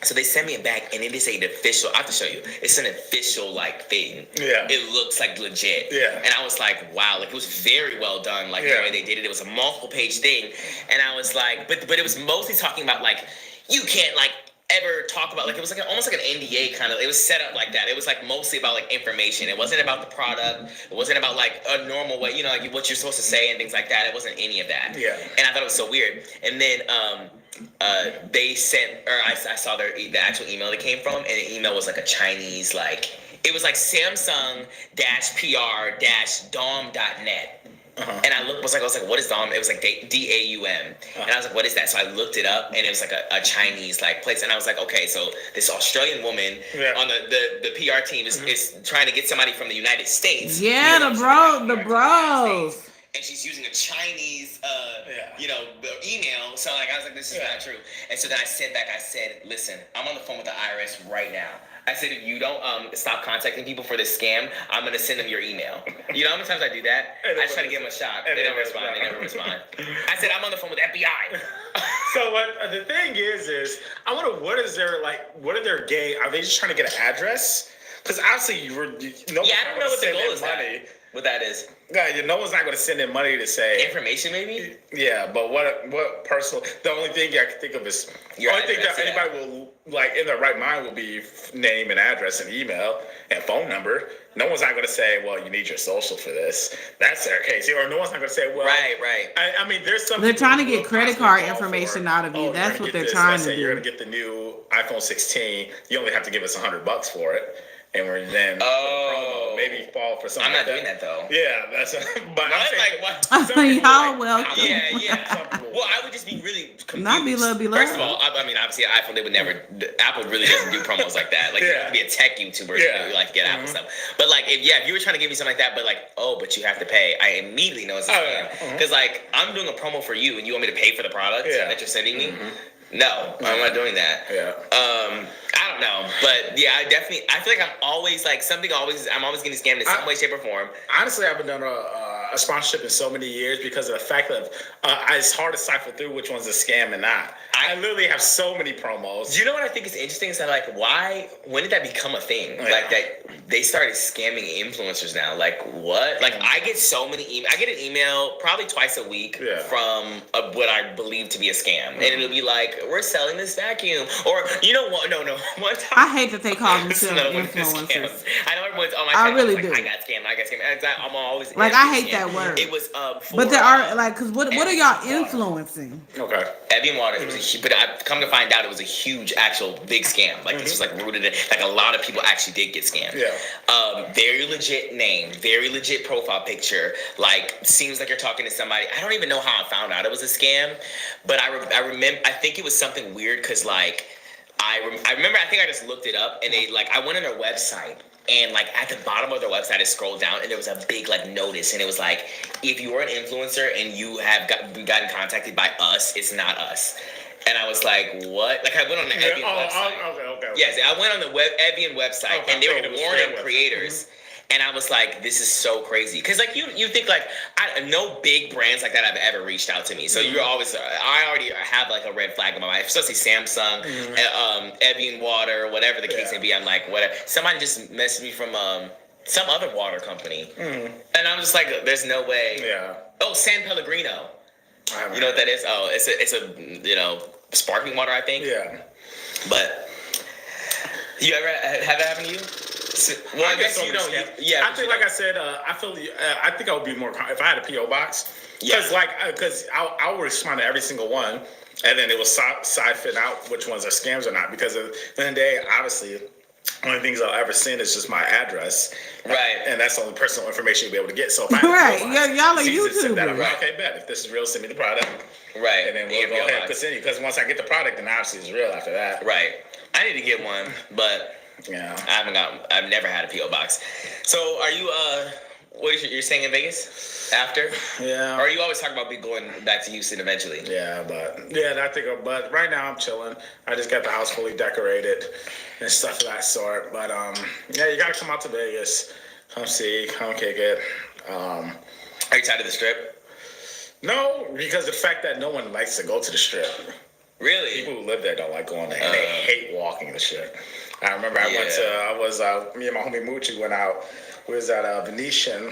So they send me it back, and it is an official. I have to show you. It's an official thing. Yeah. It looks legit. Yeah. And I was like, wow, it was very well done. The way they did it. It was a multiple page thing, and I was like, but it was mostly talking about you can't ever talk about it was almost like an NDA kind of. It was set up like that. It was mostly about information. It wasn't about the product. It wasn't about a normal way, what you're supposed to say and things like that. It wasn't any of that. Yeah. And I thought it was so weird. And then they sent, or I saw the actual email that came from, and the email was a Chinese it was Samsung PR-dom.net. And I was like, what is DAUM? It was DAUM. And I was like, what is that? So I looked it up, and it was a Chinese place. And I was like, okay, so this Australian woman on the PR team is trying to get somebody from the United States. Yeah, the bros. And she's using a Chinese, email. So I was like, this is not true. And so then I sent back. I said, listen, I'm on the phone with the IRS right now. I said, if you don't stop contacting people for this scam, I'm going to send them your email. You know how many times I do that? I just try to give them a shot. They don't respond. They never respond. I said, I'm on the phone with FBI. So the thing is I wonder what are their gay? Are they just trying to get an address? Because obviously I don't know what the goal is. What that is? Yeah, no one's not going to send in money to say information, maybe. Yeah, but what personal? The only thing I can think of is the only thing that anybody will in their right mind will be name and address and email and phone number. No one's not going to say, well, you need your social for this. That's their case. Or no one's not going to say, well, right. I mean, there's some. They're trying to get credit card information out of you. That's what they're trying to do. You're going to get the new iPhone 16. You only have to give us $100 for it. and we're then promo, maybe fall for something. I'm not like doing that though. Yeah, that's. But I'm saying, Like what? some people Y'all like, welcome. Yeah. Well, I would just be really confused. Not be love, be First of love. all, I mean, obviously, iPhone they would never. Apple really doesn't do promos like that. Like you have to be a tech YouTuber to like get Apple stuff. But like, if you were trying to give me something like that, but like, but you have to pay, I immediately know it's a scam. Because like, I'm doing a promo for you, and you want me to pay for the product that you're sending me. No, I'm not doing that. Yeah. I don't know, but yeah, I feel like I'm always getting scammed in some way, shape, or form. Honestly, I haven't done a sponsorship in so many years because of the fact that it's hard to cipher through which one's a scam and not. I literally have so many promos. Do you know what I think is interesting? Is that like, when did that become a thing? Yeah. Like that they started scamming influencers now. Like what? Like I get so many I get an email probably twice a week from what I believe to be a scam, and it'll be like, we're selling this vacuum, or you know what? No. One time, I hate that they call themselves influencers. I know everyone's on my I channel, really like, do. I got scammed. I'm always Like I hate that word. It was but there are like, cause what are y'all influencing? Okay. Evian water. It was but I come to find out it was a huge, actual, big scam. Like this was like rooted in. Like a lot of people actually did get scammed. Yeah. Very legit name, very legit profile picture. Like seems like you're talking to somebody. I don't even know how I found out it was a scam, but I remember. I think it was something weird because like I remember. I think I just looked it up and they like I went on their website. And like at the bottom of their website, I scrolled down and there was a big like notice, and it was like, if you are an influencer and you have gotten contacted by us, it's not us. And I was like, what? Like I went on the Evian website. Okay. Yes, I went on the Evian website, and they were warning creators. And I was like, this is so crazy. Because, like, you think, like, no big brands like that have ever reached out to me. So you're always, I already have, like, a red flag in my life. Especially Samsung, Evian Water, whatever the case may be. I'm like, whatever. Somebody just messaged me from some other water company. And I'm just like, there's no way. Yeah. Oh, San Pellegrino. You know what that is? Oh, it's a sparkling water, I think. Yeah. But you ever have it happen to you? Well, I guess you don't. Yeah, I think, like I said, I feel. I think I would be more if I had a PO box. Because, because I would respond to every single one, and then it will siphon out which ones are scams or not. Because at the end of the day, obviously, the only things I'll ever send is just my address, right? And that's the only personal information you'll be able to get. So, if I y'all are YouTubers. Right. Okay, bet if this is real, send me the product. Right. And then we'll go ahead and continue. Because once I get the product, then obviously it's real after that. Right. I need to get one, but. Yeah, I've never had a PO box. So are you what is you're staying in Vegas after? Yeah. Or are you always talking about going back to Houston eventually? Yeah, but right now I'm chilling. I just got the house fully decorated and stuff of that sort. But yeah, you gotta come out to Vegas, come kick it. Are you tired of the Strip? No, because the fact that no one likes to go to the Strip. Really? People who live there don't like going there, and they hate walking the Strip. I remember me and my homie Moochie went out. We was at Venetian,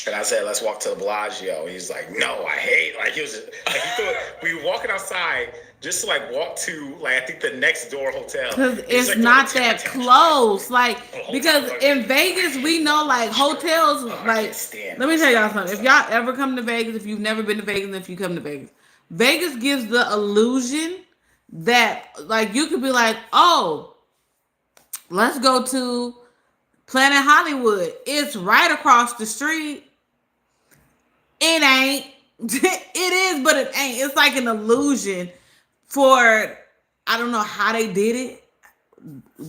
and I said, let's walk to the Bellagio. He's like, no, I hate. Like, he was like, we were walking outside just to like walk to like I think the next door hotel. Because it's like, not that close. Like, because in Vegas, we know like hotels, like, let me tell y'all something. If y'all ever come to Vegas, if you've never been to Vegas, and if you come to Vegas, Vegas gives the illusion that like you could be like, oh, let's go to Planet Hollywood. It's right across the street. It ain't. It is, but it ain't. It's like an illusion for, I don't know how they did it,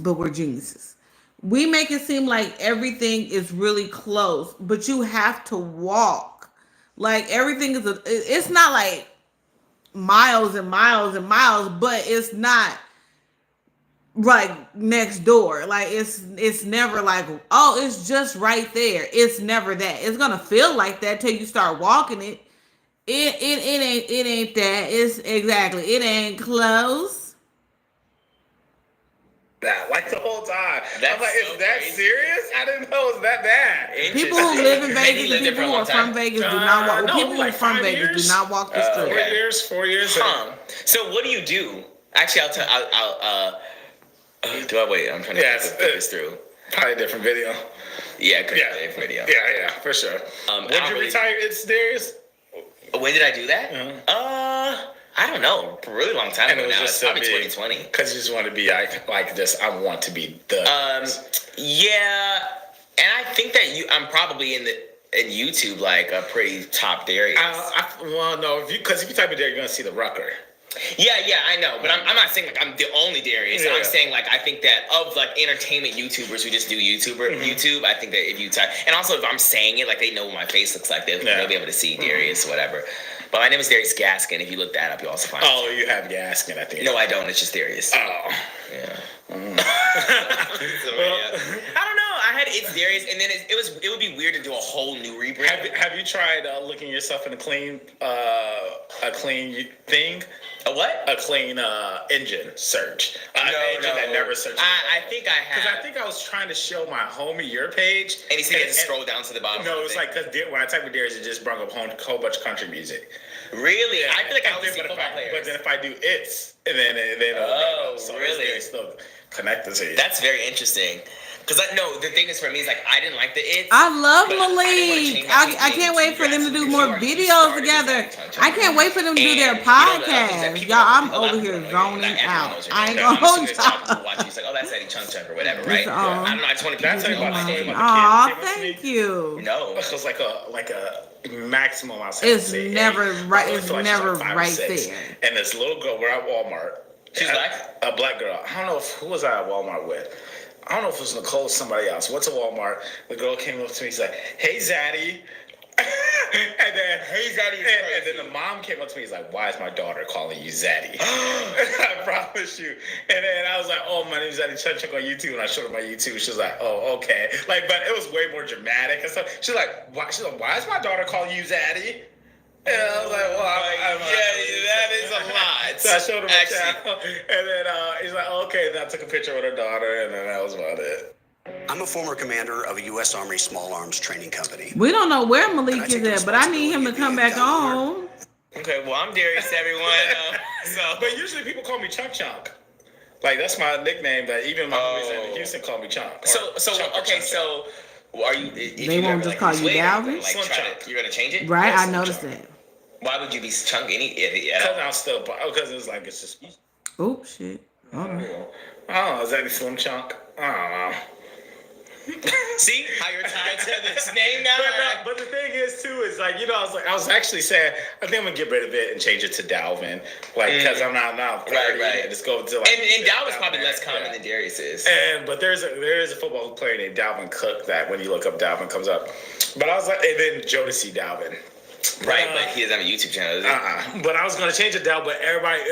but we're geniuses. We make it seem like everything is really close, but you have to walk. Like everything is, it's not like miles and miles and miles, but it's not like next door. Like it's never like, oh, it's just right there. It's never that. It's gonna feel like that till you start walking it. It ain't that. It's exactly. It ain't close. That like the whole time. I'm like, is that serious? I didn't know it was that bad. People who live in Vegas and people who are from Vegas do not walk. No, people who are from Vegas do not walk the street. 4 years. So what do you do? Actually, do I wait? I'm trying to put this through. Probably a different video. Yeah, different video. Yeah, for sure. When did you retire? It's Darius. When did I do that? I don't know, a really long time And it ago was now. just It's probably so big. 2020. Because you just want to be like this. I want to be the. Yeah, and I think that I'm probably in YouTube like a pretty top Darius. Well, no, because if you type in there, you're gonna see the Rucker. Yeah, I know, but I'm not saying like I'm the only Darius. Yeah. I'm saying like I think that of like entertainment YouTubers who just do YouTube, I think that if you type, and also if I'm saying it, like they know what my face looks like, they'll be able to see Darius or whatever. But my name is Darius Gaskin. If you look that up, you'll also find. Oh, you have Gaskin, I think. No, I don't. It's just Darius. Oh. Yeah. Mm. I don't know. I had It's Darius, and then it would be weird to do a whole new rebrand. Have you tried looking yourself in a clean thing? A what? A clean engine search. No. That never searches. I think I have. Because I think I was trying to show my homie your page. And he said he had to scroll down to the bottom. No, it was like, because when I typed in Darius, it just brought up a whole bunch of country music. Really? Yeah. I feel like I always see but football players. But then if I do It's, and then so really? It's still connected to you. That's very interesting. Because the thing is for me is like I didn't like the It's. I love Malik. I can't wait for them to do more videos together. I can't wait for them to do their podcast. Y'all, I'm over here zoning out. I ain't gonna hold y'all. He's like, oh, that's Eddie Chunk Chunk or whatever, right? I don't know. I just want to That's like about the game. Aw, thank you. No. It was like a maximum. It's never right. It's never right there. And this little girl, we're at Walmart. She's black? A black girl. I don't know who was I at Walmart with. I don't know if it was Nicole or somebody else. Went to Walmart. The girl came up to me. She's like, "Hey, Zaddy." And then, "Hey, Zaddy." And then the mom came up to me. He's like, "Why is my daughter calling you Zaddy?" I promise you. And then I was like, "Oh, my name's Zaddy Chunk Chunk on YouTube." And I showed her my YouTube. She was like, "Oh, okay." Like, but it was way more dramatic and stuff. She's like, "Why?" She's like, "Why is my daughter calling you Zaddy?" And I was like, well, that is a lot. So I showed him my channel, and then he's like, okay. Then I took a picture with her daughter, and then that was about it. I'm a former commander of a U.S. Army small arms training company. We don't know where Malik is at, but I need him to come back on. Okay, well, I'm Darius, everyone. But usually people call me Chunk Chunk. Like, that's my nickname that even my homies in Houston call me Chunk. So are you? They won't just call you Dalvin? You're gonna change it, right? I noticed that. Why would you be Chunk Because I'm still, because it's like, it's just. Oh, shit. Hold on. I don't know. Is that Slim Chunk? I don't know. See how you're tied to this name now? But the thing is, too, is like, I was actually saying, I think I'm gonna get rid of it and change it to Dalvin, like, because I'm not now 30, right. Just go to like. And Dalvin's probably less common than Darius is. But there is a football player named Dalvin Cook that when you look up Dalvin comes up. But I was like, and then Jodeci Dalvin. Right, but he doesn't have a YouTube channel, does he? But I was gonna change it down. But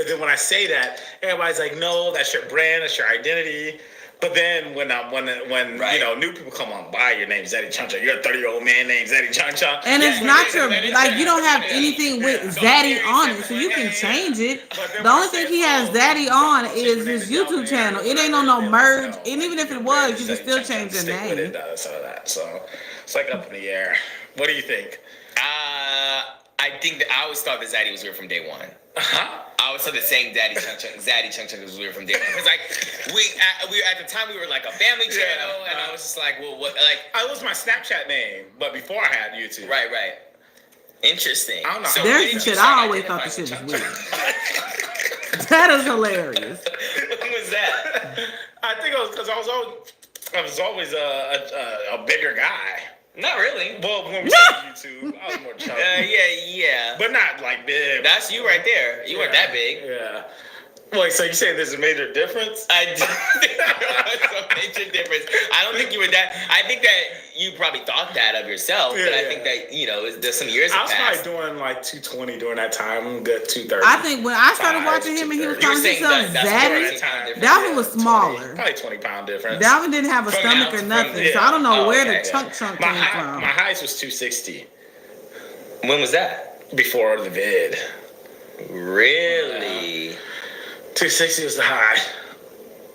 then when I say that, everybody's like, "No, that's your brand, that's your identity." But then when new people come on by, your name's Zaddy Chunk Chunk. You're a 30-year-old man named Zaddy Chunk Chunk. And it's not your you don't have anything with Zaddy on it, so you can change it. The only thing he has Zaddy on is his YouTube channel. It ain't on no merge, and even if it was, you can still change your name. So it's like up in the air. What do you think? I think that I always thought that Zaddy was weird from day one. I always thought that saying Zaddy Chunk Chunk was weird from day one. Because like we at the time we were like a family channel, and I was just like, well, what? Like, it was my Snapchat name, but before I had YouTube. Right. Interesting. I don't know. So there's the shit. I always thought the shit was weird. That is hilarious. When was that? I think it was because I was always a bigger guy. Not really. Well, when we started YouTube, I was more chubby. Yeah. But not like big. That's you right there. You weren't that big. Yeah. Wait, so you saying there's a major difference? I do think there was a major difference. I don't think you were that. I think that you probably thought that of yourself, but I think that, there's some years I was passed. probably doing like 220 during that time, good 230. I think when I started watching him and he was calling himself Zaddy, Dalvin was smaller. Probably 20-pound difference. Dalvin didn't have a stomach or nothing, so I don't know where the Chunk Chunk came from. My highest was 260. When was that? Before the vid. Really? 260 was the high.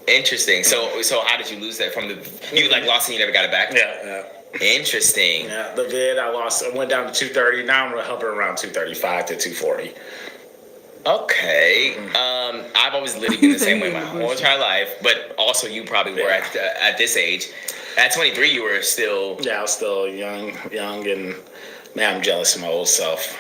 Interesting. So how did you lose that from you lost and you never got it back? Yeah. Interesting. Yeah, the vid I lost. I went down to 230. Now I'm hovering around 235 to 240. Okay. I've always literally been the same way my whole entire life, but also you probably were at this age. At 23, you were still. Yeah, I was still young, and man, I'm jealous of my old self.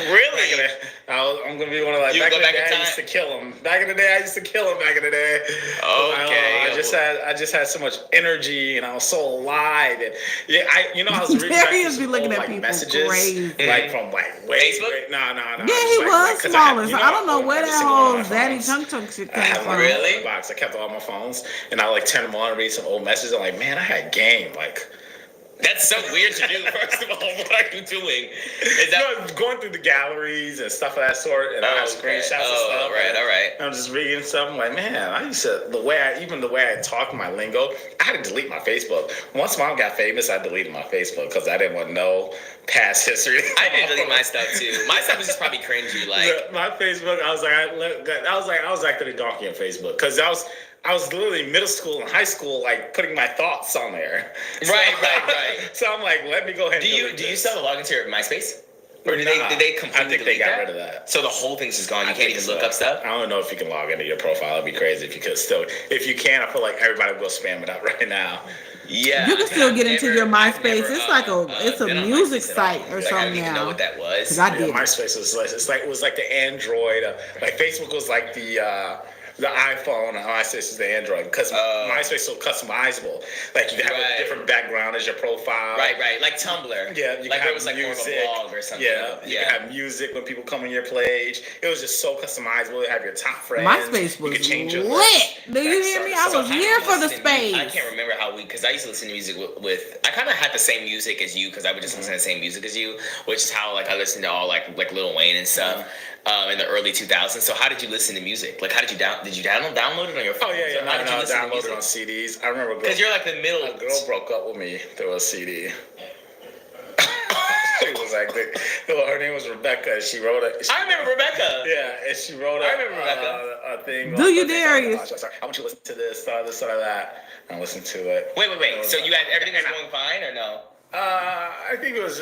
Really? I'm gonna be one of like You back in go the back in day. I time? used to kill him. Back in the day, I used to kill him. Back in the day. Okay. I just had so much energy, and I was so alive. And yeah, I was reading There he back is, these be looking old at like people messages, crazy. like from like way. Facebook? No. Yeah, he was smaller. So I don't know where that whole Zaddy chunk. Chunk shit I came have my from. Really? box. I kept all my phones, and I like turn them on and read some old messages. I'm like, man, I had game. Like, That's so weird to do. First of all, what are you doing? Is that going through the galleries and stuff of that sort, and I have screenshots and stuff. All right. And I'm just reading stuff. I'm like, man, I used to the way I talk my lingo. I had to delete my Facebook. Once Mom got famous, I deleted my Facebook because I didn't want no past history. I did delete my stuff too. My stuff was just probably cringy. Like my Facebook, I was acting a donkey on Facebook because I was literally middle school and high school, like putting my thoughts on there. Right. So I'm like, let me go ahead. Do you still have a login to your MySpace? Or did they completely I think they got rid of that. So the whole thing's just gone. You I can't think even look up stuff. I don't know if you can log into your profile. It'd be crazy if you could still. If you can, I feel like everybody will spam it out right now. Yeah, You can still get into your I've MySpace. never, It's like it's a been on music MySpace at site all. or Like, I something didn't even now. know what that was. 'Cause I did. MySpace was like the Android. Like Facebook was like the iPhone, and MySpace is the Android because MySpace is so customizable. Like you have a different background as your profile. Right, like Tumblr. Yeah, you like can it was like more of a blog or something. Yeah, you can have music when people come on your page. It was just so customizable. You have your top friends. MySpace was you can change your lit. list. Do you hear me? I So was how here did you for the listen to music? space. I can't remember because I used to listen to music with I kind of had the same music as you because I would just listen to the same music as you, which is how like I listened to all like Lil Wayne and stuff in the early 2000s. So how did you listen to music? Like how did you download it on your phone? Oh yeah. So how did you listen to download it music? on CDs. I remember Because you're like the middle. a girl broke up with me through a CD. She was like, her name was Rebecca. She wrote it. I remember Rebecca. Yeah, and she wrote I remember Rebecca. a thing. Do you, Darius? I want you to listen to this or that, and listen to it. Wait. So you had everything was going fine or no? I think it was.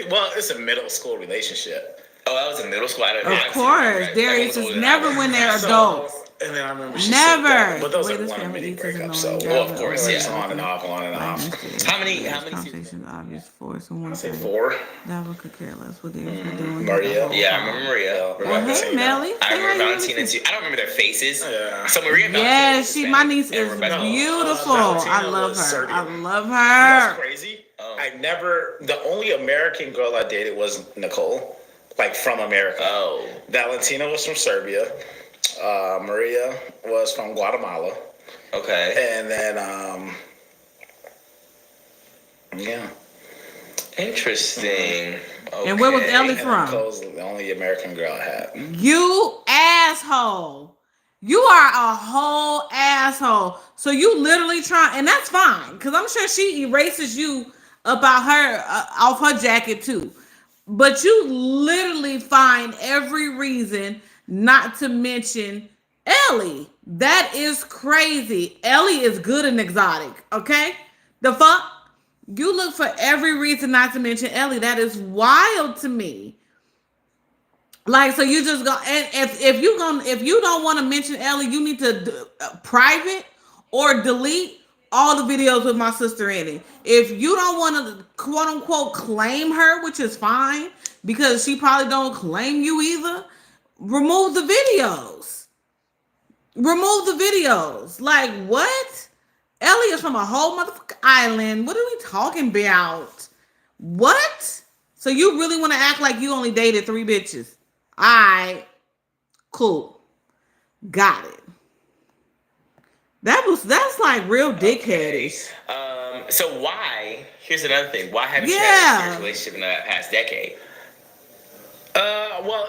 Well, it's a middle school relationship. Oh, that was in middle school. Of course, Darius is never when they're adults. And then I remember she Never. said that, but those Wait, are this one of family many eats is breakups. So annoying. Well, of course, it's yeah. on and off. How many? Conversations obvious for someone. I say 4. That one could care less what they're doing. Maria. Yeah, I remember Maria. Hey, Melly. I remember Valentina too. I don't remember their faces. Yeah. So Maria. and Yeah, Valentina my niece and is Rebecca. beautiful. Valentina I love was her. Serbian. I love That's her. crazy. Oh. The only American girl I dated was Nicole, like from America. Oh. Valentina was from Serbia. Maria was from Guatemala. Okay. And then, yeah. Interesting. Okay. And where was Ellie And from? Nicole's the only American girl I had. You asshole. You are a whole asshole. So you literally try, and that's fine, because I'm sure she erases you about her off her jacket too. But you literally find every reason not to mention Ellie. That is crazy. Ellie is good and exotic. Okay, the fuck. You look for every reason not to mention Ellie. That is wild to me. Like, so you just go, and if you don't want to mention Ellie, you need to private or delete all the videos with my sister in it. If you don't want to quote unquote claim her, which is fine because she probably don't claim you either, remove the videos. Remove the videos. Like, what? Ellie is from a whole motherfucking island. What are we talking about? What? So you really want to act like you only dated 3 bitches? All right, cool, got it. That's like real dickheadish. So why? Here's another thing. Why haven't you Yeah. had a serious relationship in the past decade? Well,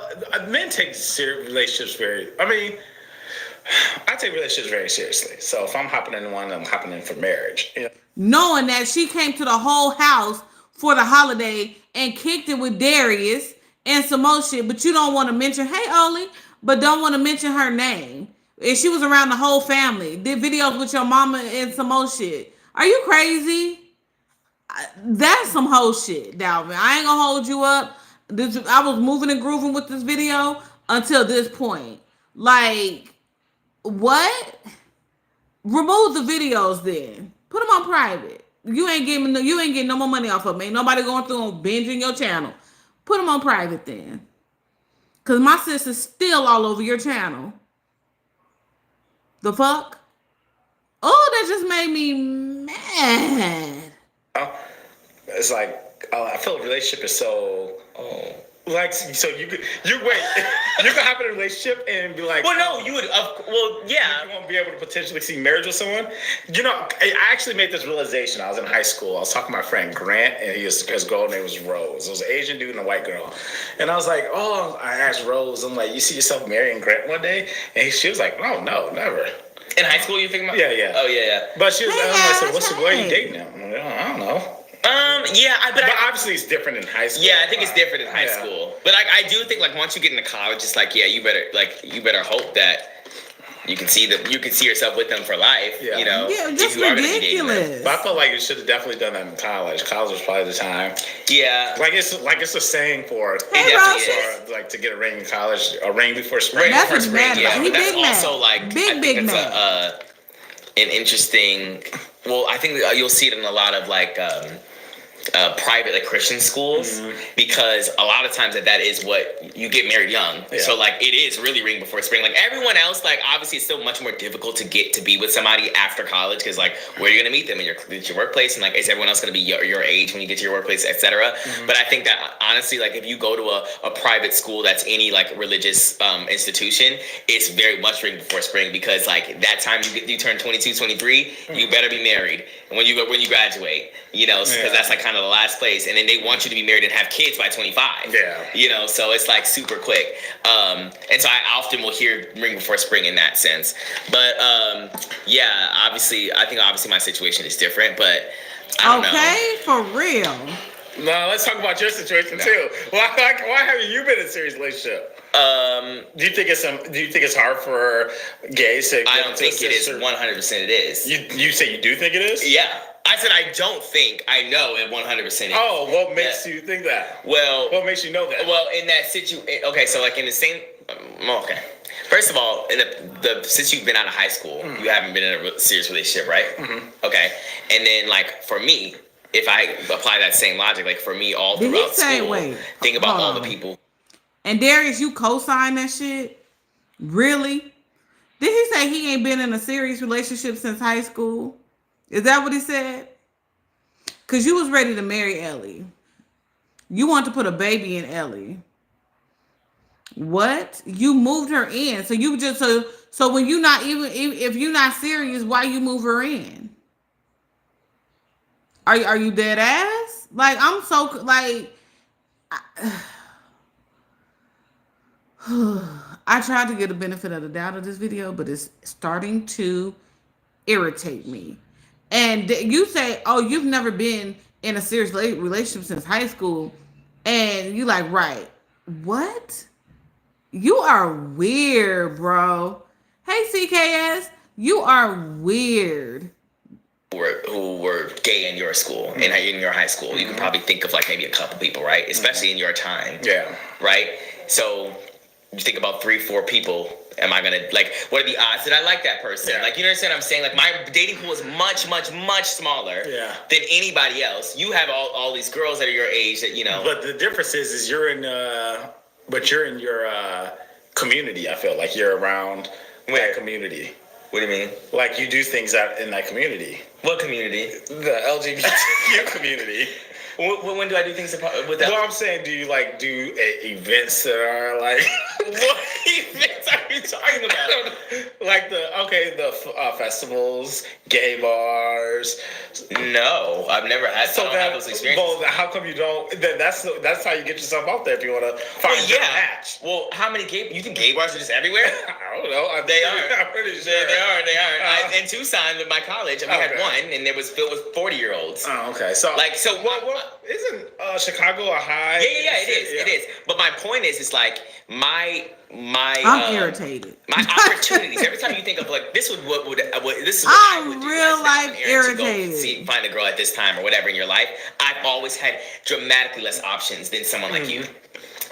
men take relationships I take relationships very seriously. So if I'm hopping into one, I'm hopping in for marriage. You know? Knowing that she came to the whole house for the holiday and kicked it with Darius and some more shit, but you don't want to mention, hey, Oli, but don't want to mention her name. And she was around the whole family, did videos with your mama and some more shit. Are you crazy? That's some whole shit, Dalvin. I ain't gonna hold you up. I was moving and grooving with this video until this point. Like, what? Remove the videos then. Put them on private. You ain't getting no more money off of me. Ain't nobody going through and binging your channel. Put them on private then. Cause my sister's still all over your channel. The fuck? Oh, that just made me mad. It's like, I feel a relationship is so, like, so you wait, you can hop in a relationship and be like, Well, no, you would. Yeah. you won't be able to potentially see marriage with someone. You know, I actually made this realization. I was in high school. I was talking to my friend Grant, and his girl name was Rose. It was an Asian dude and a white girl. And I was like, I asked Rose, I'm like, you see yourself marrying Grant one day? And she was like, oh, no, never. In high school, you thinking about? Yeah. Oh, yeah. But she was like, so what's the right. boy you dating now? I'm like, I don't know. But Obviously it's different in high school. Yeah, I think it's different in high school. But I do think like once you get into college, it's like you better hope that you can see yourself with them for life. Yeah. You know, just ridiculous. But I felt like you should have definitely done that in college. College was probably the time. Yeah, it's a saying for like to get a ring in college, a ring before spring. That's what's mad. Yeah, He but that's big also mad. like big mad. An interesting. Well, I think you'll see it in a lot of like private like Christian schools because a lot of times that is what you get married young. Yeah. So like it is really ring before spring. Like everyone else, like obviously it's still much more difficult to get to be with somebody after college because like where are you gonna meet them in your workplace and like is everyone else gonna be your age when you get to your workplace, etc. But I think that honestly, like if you go to a private school that's any like religious institution, it's very much ring before spring because like that time you turn 22, 23, you better be married when you graduate. You know, because that's like kind of the last place, and then they want you to be married and have kids by 25. Yeah, you know, so it's like super quick. And so I often will hear ring before spring in that sense. But obviously, I think my situation is different, but I don't know. Okay, for real. No, let's talk about your situation too. Why haven't you been in a serious relationship? Do you think it's hard for gays to? I don't think it is. 100% it is. You say you do think it is? Yeah. I said I don't think. I know it 100% is. Oh, what makes you think that? Well, what makes you know that? Well, in that situation, okay, so like in the same, okay. First of all, since you've been out of high school, you haven't been in a serious relationship, right? Okay, and then like for me, if I apply that same logic, like for me, all throughout school, think about all the people. And Darius, you co-signed that shit? Really? Did he say he ain't been in a serious relationship since high school? Is that what he said? Because you was ready to marry Ellie. You want to put a baby in Ellie. What? You moved her in. So you just so when you not even if you're not serious, why you move her in? Are you dead ass? Like I'm so like I tried to get the benefit of the doubt of this video, but it's starting to irritate me. And you say, oh, you've never been in a serious relationship since high school. And you like, right. What? You are weird, bro. Hey, CKS, you are weird. Who were gay in your school, in your high school. You can probably think of like maybe a couple people, right? Especially in your time. Yeah. Right? So you think about 3-4 people. Am I gonna like? What are the odds that I like that person? Yeah. Like, you understand what I'm saying? Like, my dating pool is much, much, much smaller than anybody else. You have all these girls that are your age that you know. But the difference is you're in your community. I feel like you're around that community. What do you mean? Like you do things out in that community. What community? The LGBTQ community. When do I do things with that? Well, I'm saying, do you like do events that are like? What events are you talking about? Like the festivals, gay bars. No, I've never had. So I don't have those experiences. Well, how come you don't? Then that's how you get yourself out there if you want to find a match. Well, how many you think gay bars are just everywhere? I don't know. They are. I'm pretty sure. They are. In Tucson, with my college, we had one, and it was filled with 40-year-olds. Oh, okay. So what isn't Chicago a high? Yeah, it is. But my point is like my I'm irritated. My opportunities. Every time you think of like this is what I'm I would do real life irritated. To go find a girl at this time or whatever in your life. I've always had dramatically less options than someone like you.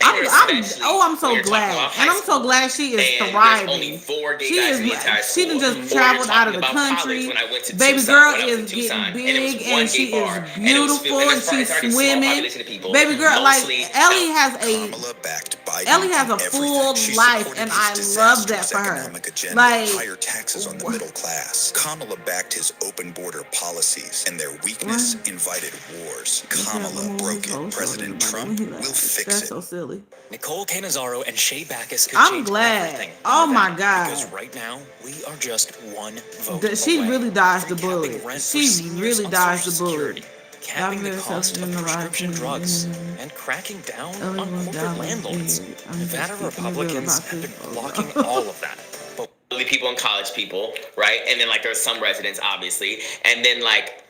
I'm so glad, and I'm so glad she is thriving. Only 4 gay She guys is. in the entire She school. done just Or traveled you're out of talking the about country. college when I went to Baby Tucson, girl when I was in is Tucson, getting and it was big, one and gay she bar, is and it was beautiful, filled- and it's already she's a small swimming. population of people, Baby girl, mostly like Ellie has a. Kamala backed Biden Ellie has a in full everything. She life, supported and his I love disastrous that for her. economic agenda, Like, higher taxes on the middle class. Kamala backed his open border policies, and their weakness invited wars. Kamala broke it. President Trump will fix That's it. so silly. Nicole Cannizzaro and Shea Backus could I'm change glad. everything. Oh in my that, God. Because right now, we are just one vote She away really dodged the from capping bullet. rent for She seniors really on dodged the Social bullet. Security, capping the Governor cost of Subsidy prescription Rising, drugs, and and cracking down Ellie on was corporate down landlords. here. I'm Nevada just keeping it real Republicans about have this. been blocking all of that. But people and college people, right? And then like there's some residents, obviously, and then like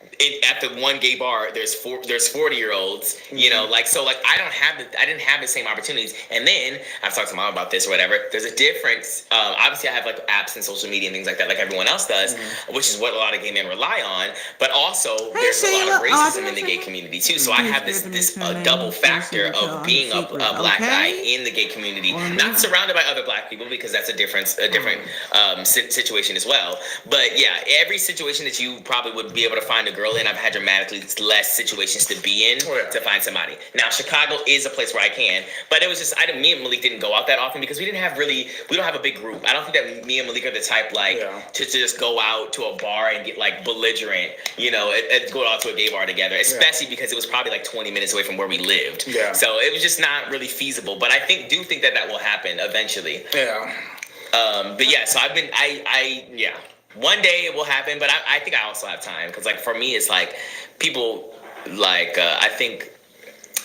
at the one gay bar, there's 40-year-olds, you know, like so like I didn't have the same opportunities. And then I've talked to mom about this or whatever. There's a difference. Obviously, I have like apps and social media and things like that, like everyone else does, which is what a lot of gay men rely on. But also, there's a lot of racism in the gay community too. So I have this double factor of being a black guy in the gay community, not surrounded by other black people because that's a different situation as well. But yeah, every situation that you probably would be able to find a girl in, I've had dramatically less situations to be in to find somebody. Now Chicago is a place where I can, but it was just me and Malik didn't go out that often because we don't have a big group. I don't think that me and Malik are the type to just go out to a bar and get like belligerent, you know, and go out to a gay bar together, especially because it was probably like 20 minutes away from where we lived. Yeah. So it was just not really feasible, but I do think that will happen eventually. Yeah. But yeah, so one day it will happen, but I think I also have time because, like, for me, it's like people, like, I think,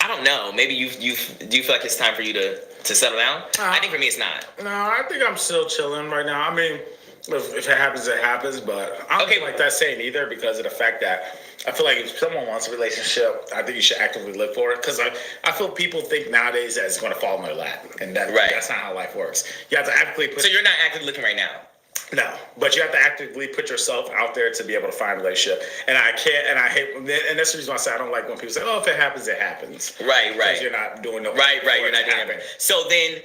I don't know. Maybe do you feel like it's time for you to settle down? I think for me, it's not. No, I think I'm still chilling right now. I mean, if it happens, it happens, but I don't like that saying either because of the fact that I feel like if someone wants a relationship, I think you should actively look for it because I feel people think nowadays that it's going to fall in their lap, and that's not how life works. You have to actively So you're not actively looking right now? No, but you have to actively put yourself out there to be able to find a relationship. And I can't, and I hate, and that's the reason why I say I don't like when people say, "Oh, if it happens, it happens." Right. Because you're not doing no. Right. You're not doing it. So then,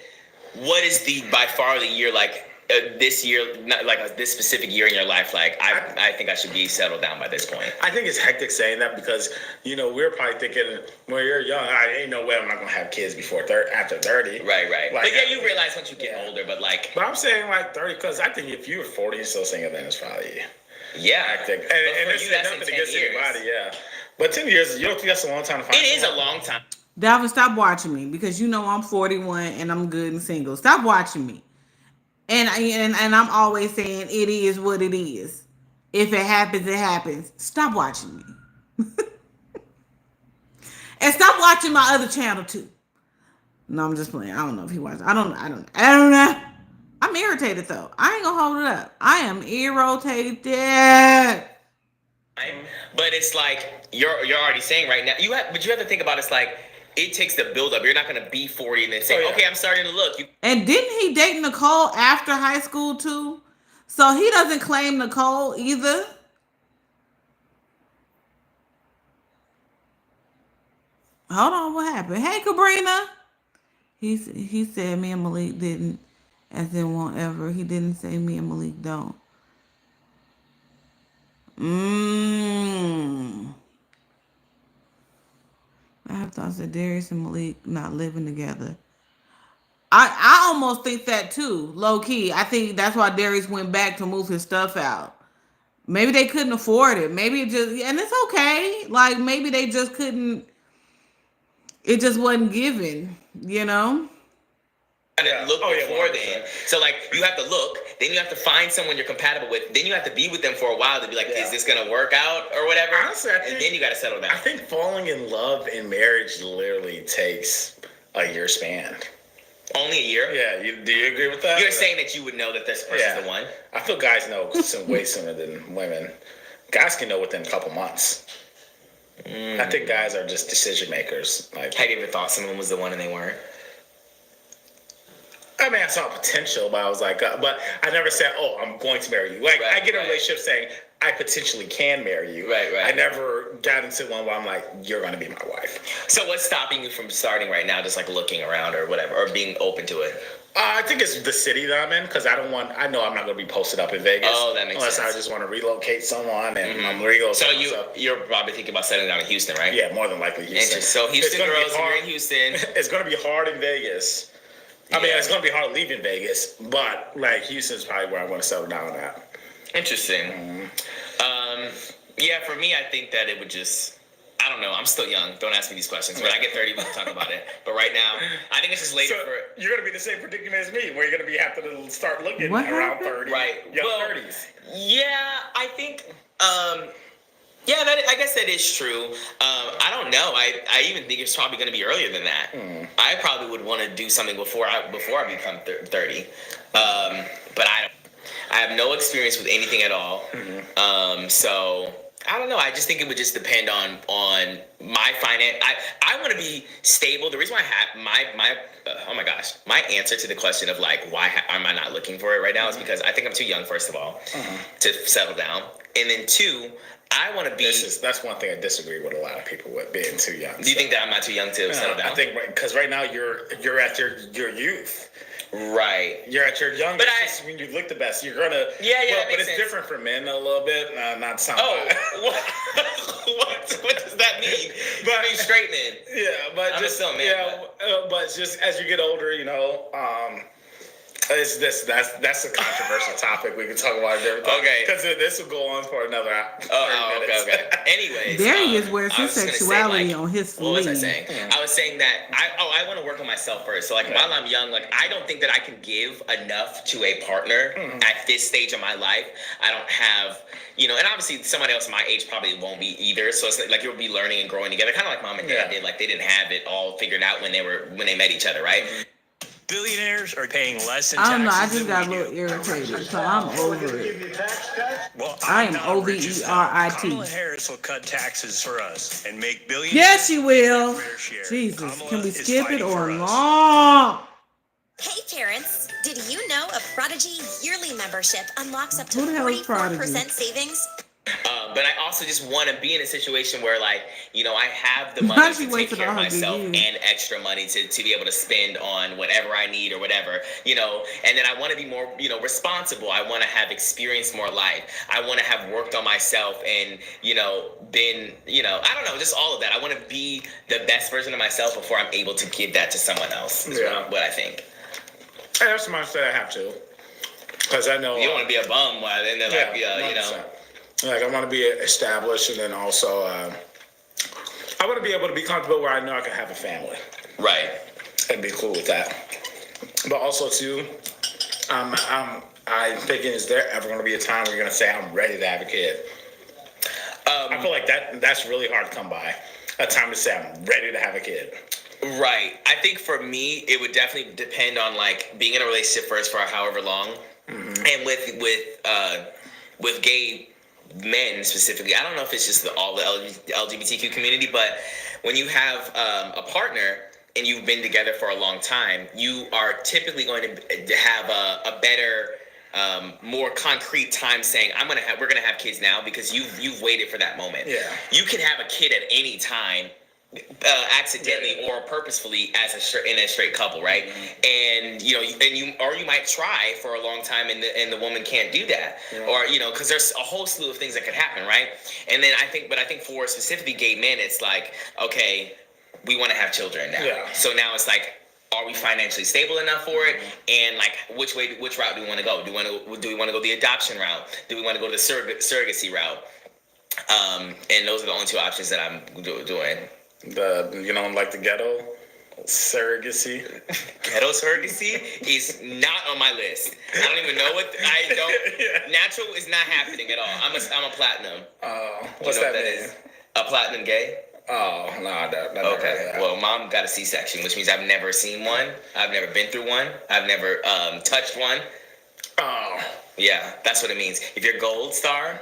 what is by far the year like? This year, not like this specific year in your life, like I think I should be settled down by this point. I think it's hectic saying that because we're probably thinking when you're young, I ain't no way I'm not gonna have kids after 30. Right. Like, but yeah, you realize once you get older, but I'm saying like 30 because I think if you were 40 and still single, then it's probably I think. And it's nothing against anybody, But 10 years, you don't think that's a long time to find? It is a long time. Dalvin, stop watching me because I'm 41 and I'm good and single. Stop watching me. And I'm always saying it is what it is. If it happens, it happens. Stop watching me. And stop watching my other channel too. No, I'm just playing. I don't know if he watches. I don't know. I'm irritated though. I ain't gonna hold it up. I am irritated. But it's like you're already saying right now. But you have to think about it's like it takes the build up. You're not gonna be 40 and then say, okay, I'm starting to look. And didn't he date Nicole after high school too? So he doesn't claim Nicole either. Hold on, what happened? Hey, Cabrina. He said me and Malik didn't, as in won't ever. He didn't say me and Malik don't. I have thoughts that Darius and Malik not living together. I almost think that too, low key. I think that's why Darius went back to move his stuff out. Maybe they couldn't afford it. Maybe it just, and it's okay. Like maybe they just couldn't. It just wasn't given, Look before then. So like you have to look, then you have to find someone you're compatible with, then you have to be with them for a while to be like, is this gonna work out or whatever? Honestly, and then you gotta settle down. I think falling in love in marriage literally takes a year span. Only a year? Yeah, do you agree with that? You're saying that you would know that this person's the one? I feel guys know way sooner than women. Guys can know within a couple months. I think guys are just decision makers. Like, have you ever thought someone was the one and they weren't? I mean, I saw potential, but I was like, but I never said, "Oh, I'm going to marry you." Like, I get a relationship saying, I potentially can marry you. Right. I never got into one where I'm like, you're going to be my wife. So what's stopping you from starting right now, just like looking around or whatever, or being open to it? I think it's the city that I'm in, because I know I'm not going to be posted up in Vegas. Oh, that makes sense. Unless I just want to relocate someone, and I'm relocating. So myself. you're probably thinking about settling down in Houston, right? Yeah, more than likely Houston. So Houston It's gonna be girls, if you're hard. in Houston. It's going to be hard in Vegas. I mean, it's going to be hard leaving Vegas, but like Houston's probably where I want to settle down at. Interesting. Yeah, for me, I think that it would just, I don't know. I'm still young. Don't ask me these questions. When I get 30, we can talk about it. But right now, I think it's just later for. You're going to be in the same predicament as me, where you're going to have to start looking What around happened? 30, Right. young Well, 30s. Yeah, I think. Yeah, I guess that is true. I don't know. I even think it's probably going to be earlier than that. I probably would want to do something before I become 30. But I have no experience with anything at all. So I don't know. I just think it would just depend on my finance. I want to be stable. The reason why I have my answer to the question of like why am I not looking for it right now is because I think I'm too young, first of all, to settle down, and then two, I want to be. That's one thing I disagree with a lot of people with being too young. Do you think that I'm not too young to settle down? I think because right now you're at your youth. Right. You're at your young. But just when you look the best, you're gonna. Yeah, well, that but makes it's sense. different for men a little bit. Not some. What does that mean? I mean, straight men. Yeah, but I'm just still a man, yeah, but just as you get older, it's that's a controversial topic. We can talk about it. Okay. Because this will go on for another. Okay. Anyways, Darius wears I his was gonna say, sexuality like, on his sleeve. what was I saying? I was saying that I want to work on myself first. So like while I'm young, like I don't think that I can give enough to a partner at this stage of my life. I don't have, and obviously somebody else my age probably won't be either. So it's like you'll be learning and growing together, kind of like mom and dad did. Like they didn't have it all figured out when they met each other, right? Billionaires are paying less in I don't know. I taxes just than got a we little do. irritated, so I'm over it. Well, I am I'm not rich enough. OVERIT. Kamala Harris will cut taxes for us and make billions. Yes, she will. fair share. Jesus, Kamala can we is skip it fighting or for us. long? Hey parents, did you know a Prodigy yearly membership unlocks up to Who the hell is 44% Prodigy? savings? But I also just want to be in a situation where, like, I have the Why money she to take wasted care of all her good myself years? and extra money to be able to spend on whatever I need or whatever, and then I want to be more, responsible. I want to have experienced more life. I want to have worked on myself and, been, I don't know, just all of that. I want to be the best version of myself before I'm able to give that to someone else, is what I think. I have some mindset I have to, because I know You don't want to be a bum while then they're like, 100%. Like I want to be established, and then also I want to be able to be comfortable where I know I can have a family, right. and be cool with that. But also too, I'm thinking, is there ever going to be a time where you're going to say I'm ready to have a kid? I feel like that's really hard to come by. A time to say I'm ready to have a kid. Right. I think for me, it would definitely depend on like being in a relationship first for however long, and with gay men specifically. I don't know if it's just all the LGBTQ community, but when you have a partner and you've been together for a long time, you are typically going to have a better, more concrete time saying we're gonna have kids now because you've waited for that moment. Yeah. You can have a kid at any time. Accidentally or purposefully in a straight couple, right? And you might try for a long time and the woman can't do that, or because there's a whole slew of things that could happen, right? And then I think for specifically gay men, it's like, okay, we want to have children now. Yeah. So now it's like, are we financially stable enough for it? And like, which route do we want to go? Do we want to go the adoption route? Do we want to go the surrogacy route? And those are the only two options that I'm doing. Like the ghetto surrogacy. Ghetto surrogacy is not on my list. I don't even know Natural is not happening at all. I'm a platinum. What's that mean? A platinum gay? Oh, no, I don't. Okay. Well, mom got a C-section, which means I've never seen one. I've never been through one. I've never touched one. Oh. Yeah, that's what it means. If you're gold star,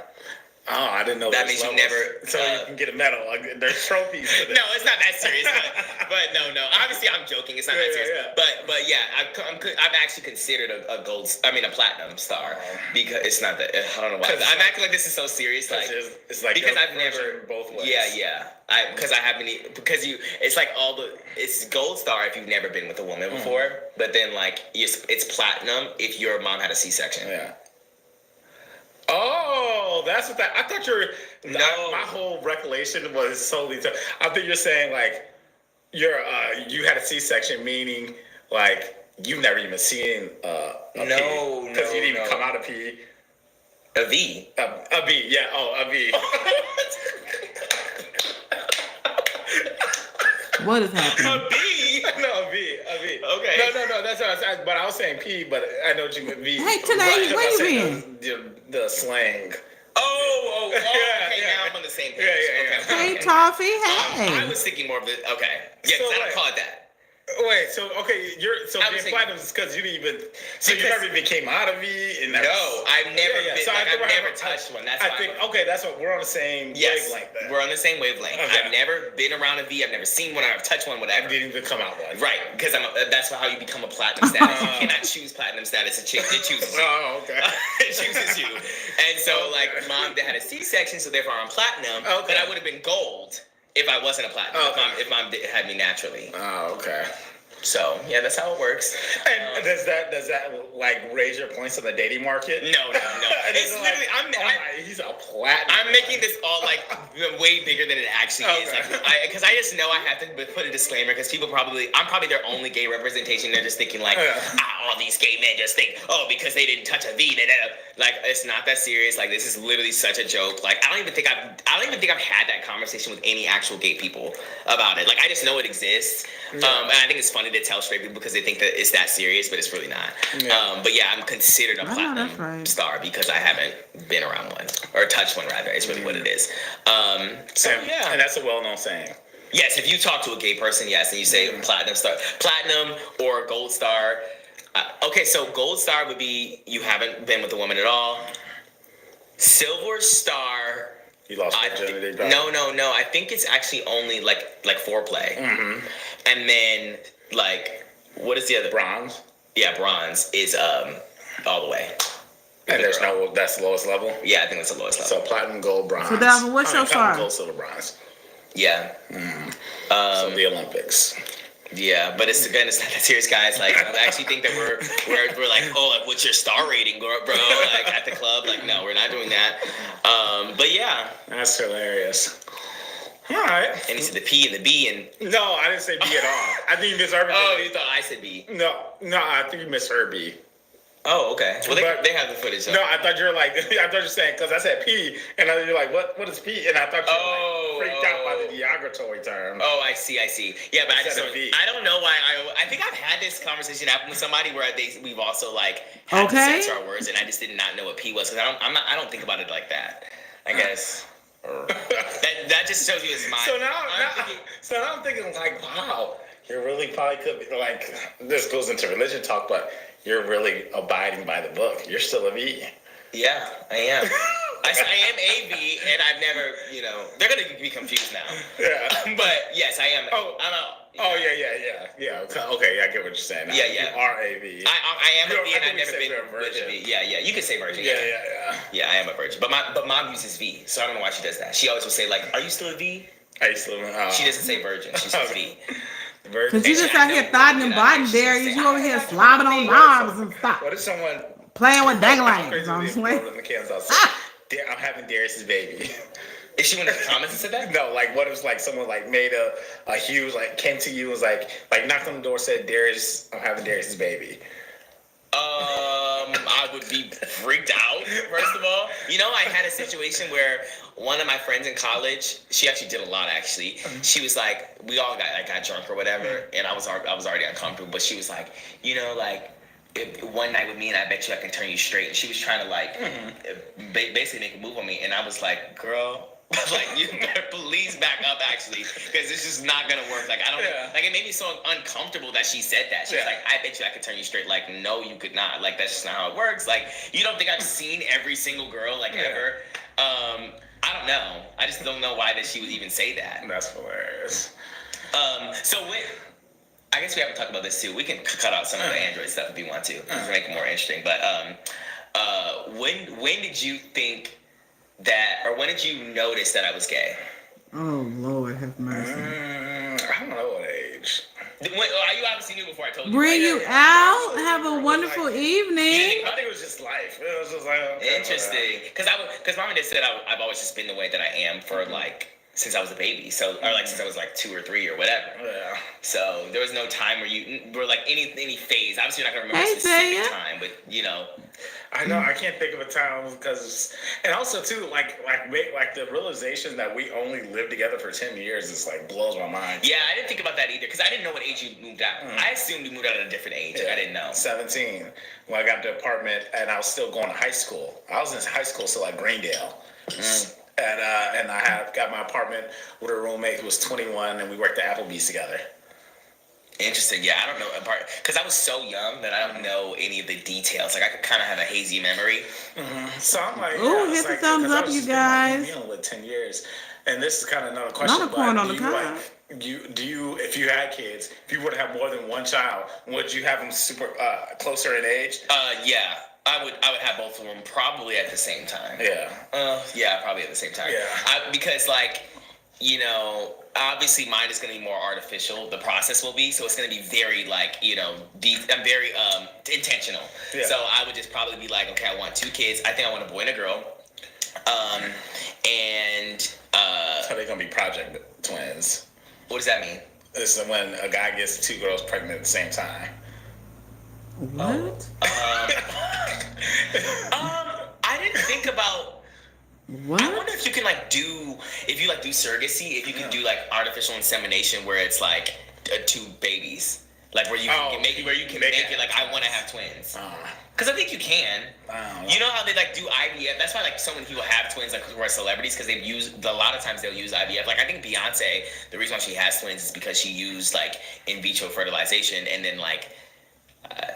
Oh, I didn't know That those means you levels. never. So you can get a medal. Like, there's trophies. To this. No, it's not that serious. But no. Obviously, I'm joking. It's not that serious. Yeah. But yeah, I'm actually considered a platinum star because it's not that. I don't know why. I'm acting like this is so serious. Like it's like because your I've never both ways. Yeah. It's like it's gold star if you've never been with a woman before, but then like it's platinum if your mom had a C-section. Yeah. Oh, that's what I thought my whole recollection was solely I think you're saying like you had a C-section, meaning like you've never even seen a P. Because you didn't even come out of P. A V. A V, yeah. Oh, a V. What is happening? A B? No, a V. Okay. No, that's what I was saying. But I was saying P, but I know what you meant V. Hey, today, where you been? The slang. Okay, Yeah. now I'm on the same page. Yeah. Okay. Hey, Toffee, hey. I was thinking more of the, okay. Yeah, because I don't call it that. Wait, so okay, being platinum is because you didn't even, you never even came out of V. And No, I've never been, So I've never touched one. That's why that's what we're on the same wavelength. Then. We're on the same wavelength. Okay. I've never been around a V. I've never seen one. I've touched one. Whatever. Didn't even come out one. Right, because that's how you become a platinum status. You cannot choose platinum status. It chooses you. Oh, okay. It chooses you. And so, like, mom had a C-section, so therefore I'm platinum. Okay. But I would have been gold if I wasn't a platinum. If mom had me naturally. Oh, okay. So yeah, that's how it works. And does that like raise your points on the dating market? No. It's literally he's a platinum. I'm making this all like way bigger than it actually is. Like, because I just know I have to put a disclaimer because I'm probably their only gay representation. They're just thinking like, all these gay men just think, because they didn't touch a V, like it's not that serious. Like this is literally such a joke. Like I don't even think I've had that conversation with any actual gay people about it. Like I just know it exists, and I think it's funny to tell straight people because they think that it's that serious, but it's really not. But yeah, I'm considered a platinum star because I haven't been around one or touched one rather. It's really what it is. And that's a well-known saying. Yes, if you talk to a gay person, yes, and you say platinum or gold star. Okay, so gold star would be you haven't been with a woman at all. Silver star. You lost virginity. No. I think it's actually only like foreplay, and then like what is the other bronze? Yeah, bronze is all the way. And that's the lowest level. Yeah, I think that's the lowest level. So platinum, gold, bronze. So Dalvin, what's your star? Gold, silver, bronze. Yeah. So the Olympics. Yeah, but it's not that serious, guys. Like, I actually think that we're like, like, what's your star rating, bro? Like at the club, like, no, we're not doing that. But yeah, that's hilarious. All right. And he said the P and the B and. No, I didn't say B at all. I think you misheard me. Oh, you thought I said B? No, I think you misheard B. Oh, okay. Well, they have the footage. No, I thought you were saying, because I said P, and you're like, what is P? And I thought you were freaked out by the derogatory term. Oh, I see. Yeah, but I don't know why. I think I've had this conversation happen with somebody where we've also like had to censor our words, and I just did not know what P was because I don't think about it like that. I guess. that just shows you his mind. So now I'm thinking like, wow, you really probably could be like, this goes into religion talk, but you're really abiding by the book. You're still a V. Yeah, I am. I am a V, and I've never, they're going to be confused now. Yeah. But yes, I am. Yeah. Okay, I get what you're saying. Yeah. You are a V. I am a V, and I've never been with a V. Yeah. You can say virgin. Yeah. Yeah, I am a virgin. But mom uses V, so I don't know why she does that. She always will say, like, are you still a V? She doesn't say virgin. She says V. Because you just out here thotting and biting, Darius. You over here slobbing on knobs and stuff. What if someone playing with danglings? I'm having Darius's baby. Is she one of the comments that said that? No, like what if like someone like made a huge like came to you and was like knocked on the door, said Darius, I'm having Darius's baby. I would be freaked out, first of all. I had a situation where one of my friends in college, she actually did a lot, actually. She was like, we all got drunk or whatever, and I was already uncomfortable, but she was like, one night with me, and I bet you I can turn you straight. And she was trying to, like, basically make a move on me, and I was like, girl, like, you better please back up, actually, because this is not gonna work. Like, I don't like, it made me so uncomfortable that she said that. She was like, I bet you I could turn you straight. Like, no, you could not. Like, that's just not how it works. Like, you don't think I've seen every single girl, like, ever? I don't know. I just don't know why that she would even say that. That's hilarious. So when, I guess we haven't talked about this too. We can cut out some of the Android stuff if you want to make it more interesting. But when did you think that, or when did you notice that I was gay? Oh Lord, have mercy. I don't know what age. You obviously knew before I told you. Bring right? you out. Have a wonderful evening. I think it was just life. It was just like, okay, Interesting, because Mama did said I've always just been the way that I am for like since I was a baby, so or like since I was like 2 or 3 or whatever. Yeah. So there was no time where you were like any phase. Obviously, you're not gonna remember a specific time, but you know. I know I can't think of a time because, and also too, like the realization that we only lived together for 10 years is like blows my mind. Yeah, I didn't think about that either because I didn't know what age you moved out. I assumed you moved out at a different age. Yeah. I didn't know. 17 when I got the apartment, and I was still going to high school. I was in high school still at Greendale. And I got my apartment with a roommate who was 21, and we worked at Applebee's together. Interesting. Yeah, I don't know because I was so young that I don't know any of the details. Like I could kind of have a hazy memory. So I'm like, Ooh, hit the thumbs up, you guys. You only lived 10 years, and this is kind of another question. Not a corn on the cob. Do you, if you had kids, if you were to have more than one child, would you have them super closer in age? Yeah. I would have both of them probably at the same time. Yeah. Yeah, probably at the same time. Yeah. Because like, you know, obviously mine is going to be more artificial. The process will be, so it's going to be very like, you know, I'm very intentional. Yeah. So I would just probably be like, okay, I want 2 kids. I think I want a boy and a girl. So they're gonna be project twins. What does that mean? This is when a guy gets 2 girls pregnant at the same time. What? I didn't think about. What? I wonder if you can like do surrogacy, if you can do like artificial insemination where it's like 2 babies, like where you can make it like I want to have twins. Because I think you can. You know how they like do IVF? That's why like so many people have twins like who are celebrities because they've used a lot of times they'll use IVF. Like I think Beyonce, the reason why she has twins is because she used like in vitro fertilization, and then like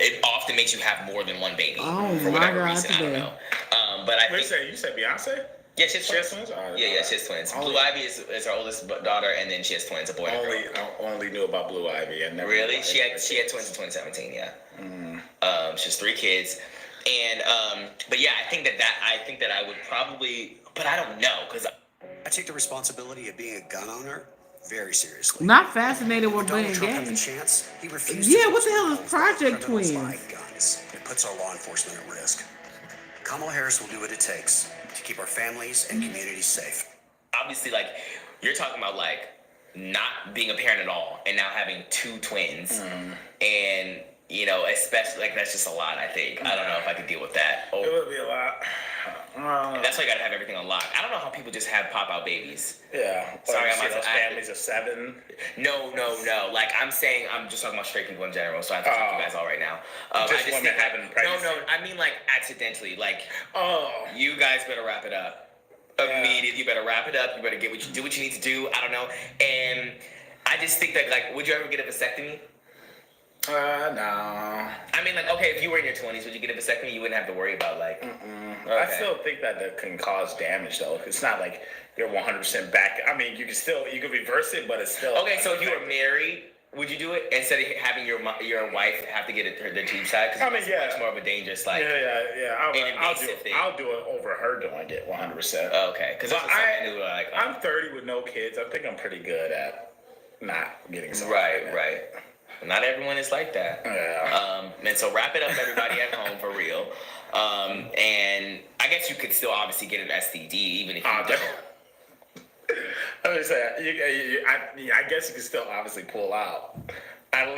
it often makes you have more than one baby for whatever reason. I don't know. But I think you said Beyonce? Yeah, she has twins. Oh, Yeah, she has twins. Blue Ivy is her oldest daughter, and then she has twins, a boy and a girl. I only knew about Blue Ivy. And never Really? She had twins in 2017. Yeah. She has 3 kids, and but yeah, I think that I would probably, but I don't know because I take the responsibility of being a gun owner very seriously. Not fascinated with Donald being Trump had gay. the chance. He refused. Yeah, to what the hell is Project criminals Twins? buy guns. It puts our law enforcement at risk. Kamala Harris will do what it takes to keep our families and communities safe. obviously like you're talking about like not being a parent at all and now having 2 twins, and you know, especially like that's just a lot. I think I don't know if I could deal with that. It would be a lot. That's why you gotta have everything on lock. I don't know how people just have pop-out babies. Yeah. Sorry, I'm those families of 7. No. Like I'm saying, I'm just talking about straight people in general. So I have to talk to you guys all right now. I Just just women think having pregnancy. No. I mean like accidentally. Like Oh. you guys better wrap it up. Immediately, you better wrap it up. You better do what you need to do. I don't know. And I just think that like, would you ever get a vasectomy? No. I mean, like, okay, if you were in your 20s, would you get a vasectomy? You wouldn't have to worry about like. Okay. I still think that can cause damage though. It's not like you're 100% back. I mean, you can reverse it, but it's still. Okay, so if you were married, would you do it instead of having your wife have to get their tubes tied? Because it's much more of a dangerous like. Yeah. invasive thing. I'll do it over her doing it 100%. Okay, because I'm 30 with no kids. I think I'm pretty good at not getting something. Right. Not everyone is like that. Yeah. And so wrap it up, everybody at home, for real. And I guess you could still obviously get an STD even if you don't. I'm just saying, I guess you can still obviously pull out. Why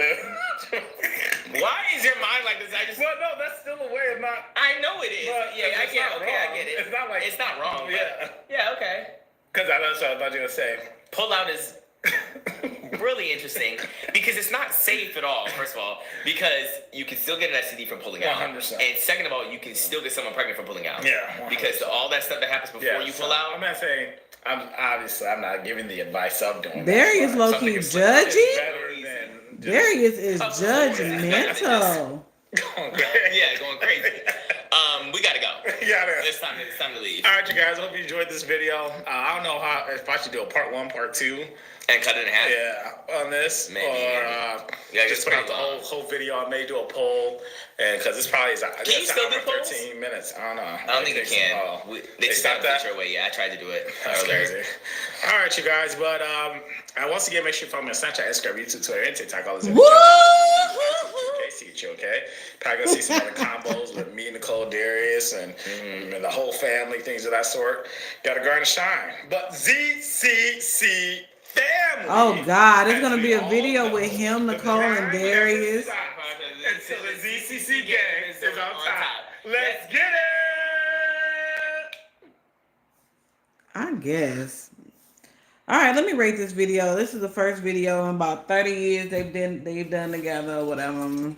is your mind like this? Well, no, that's still a way of not. I know it is. I get it. It's not like it's not wrong. Yeah, okay. Because I thought you were gonna say pull out is really interesting because it's not safe at all. First of all, because you can still get an STD from pulling out, 100%. and second of all, you can still get someone pregnant from pulling out. Yeah, 100%. Because all that stuff that happens before you pull out. I'm not saying. I'm not giving the advice of doing. Darius low key judgy. Darius is Going judgmental. crazy. We gotta go. It's time to leave. All right, you guys. Hope you enjoyed this video. I don't know if I should do a part 1, part 2. And cut it in half. Yeah, on this, Maybe. Or just put out the whole video. I may do a poll, and because this probably is. Can you still do polls? 13 minutes. I don't know. I don't think you can. They stopped that away. Yeah, I tried to do it earlier. All right, you guys. But once again, make sure you follow me on Snapchat, Instagram, YouTube, Twitter, and TikTok. All this. See you, okay? Probably gonna see some other combos with me, Nicole, Darius, and the whole family, things of that sort. Got to grind and shine. But ZCC family. Oh God, it's gonna be a video with him, Nicole, and Darius. Until the ZCC gang is on top. Let's get it. I guess. All right, let me rate this video. This is the first video in about 30 years they've done together or whatever.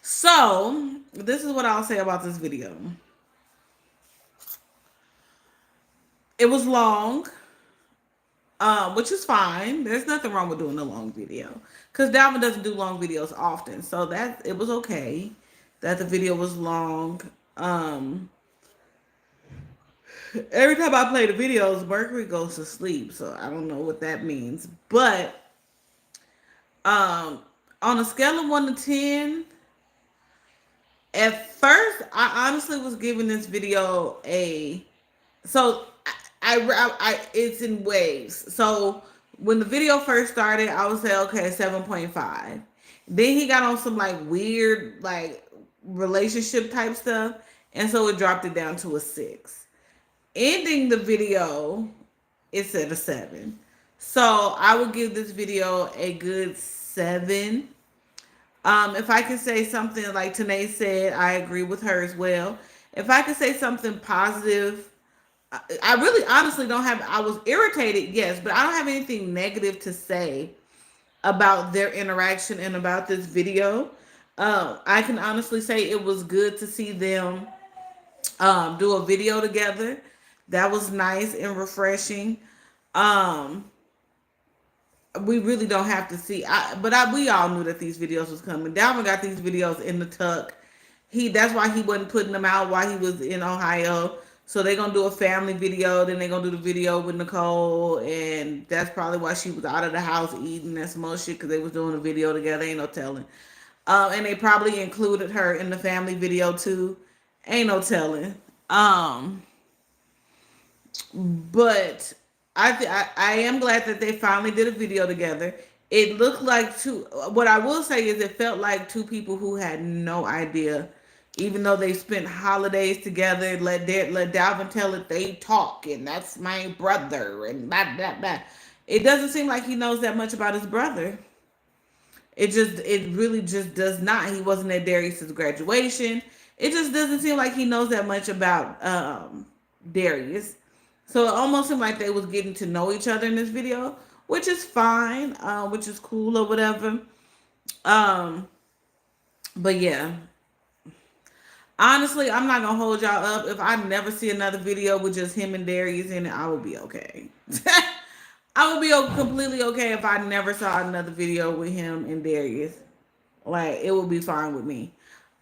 So, this is what I'll say about this video. It was long, which is fine. There's nothing wrong with doing a long video because Dalvin doesn't do long videos often. So that it was okay that the video was long. Every time I play the videos, Mercury goes to sleep. So I don't know what that means. But on a scale of 1 to 10, at first, I honestly was giving this video a... So I it's in waves. So when the video first started, I would say, okay, 7.5. Then he got on some like weird like relationship type stuff. And so it dropped it down to a 6. Ending the video, it's at a 7. So I would give this video a good 7. If I could say something like Tanae said, I agree with her as well. If I could say something positive, I really honestly don't have, I was irritated, yes, but I don't have anything negative to say about their interaction and about this video. I can honestly say it was good to see them do a video together. That was nice and refreshing. We really don't have to see, we all knew that these videos was coming. Dalvin got these videos in the tuck. That's why he wasn't putting them out while he was in Ohio. So they're going to do a family video. Then they're going to do the video with Nicole. And that's probably why she was out of the house eating that some more shit. Because they was doing a video together. Ain't no telling. And they probably included her in the family video too. Ain't no telling. But I am glad that they finally did a video together. It looked like what I will say is it felt like two people who had no idea. Even though they spent holidays together, let Dalvin tell it they talk, and that's my brother, and blah, blah, blah. It doesn't seem like he knows that much about his brother. It really just does not. He wasn't at Darius's graduation. It just doesn't seem like he knows that much about Darius. So it almost seemed like they was getting to know each other in this video, which is fine, which is cool or whatever. But yeah. Honestly, I'm not going to hold y'all up. If I never see another video with just him and Darius in it, I will be okay. I would be completely okay if I never saw another video with him and Darius. Like, it would be fine with me.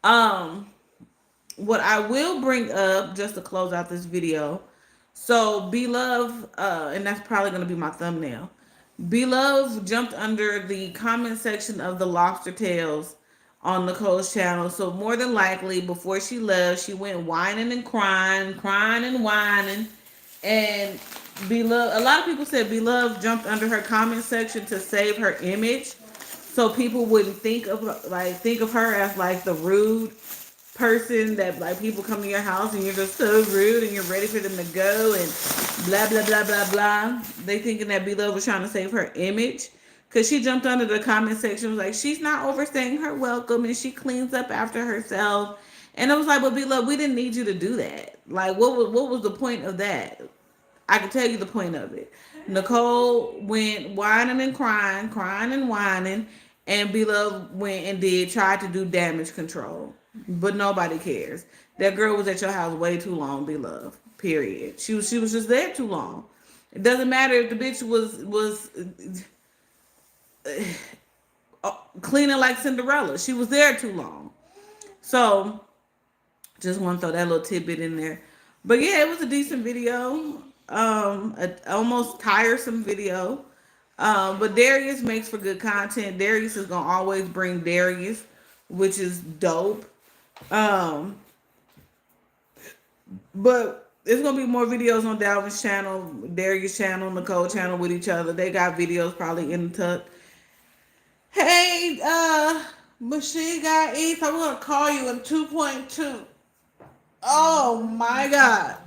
What I will bring up, just to close out this video, so B-Love, and that's probably going to be my thumbnail, B-Love jumped under the comment section of the Lobster Tales on Nicole's channel. So more than likely, before she left, she went whining and crying and whining. And B-Love, a lot of people said B-Love jumped under her comment section to save her image, so people wouldn't think of her as like the rude person that like people come to your house and you're just so rude and you're ready for them to go and blah blah blah blah blah. They thinking that B-Love was trying to save her image. Because she jumped under the comment section, was like, she's not overstaying her welcome and she cleans up after herself. And I was like, but B-Love, we didn't need you to do that. Like, what was the point of that? I can tell you the point of it. Nicole went whining and crying and whining, and B-Love went and tried to do damage control. But nobody cares. That girl was at your house way too long, B-Love. Period. She was just there too long. It doesn't matter if the bitch was cleaning like Cinderella. She was there too long. So just want to throw that little tidbit in there. But yeah, it was a decent video. A almost tiresome video. But Darius makes for good content. Darius is gonna always bring Darius, which is dope. But there's gonna be more videos on Dalvin's channel, Darius' channel, Nicole channel with each other. They got videos probably in the tuck. Hey, Machine Guy East, I'm gonna call you in 2.2. Oh my God.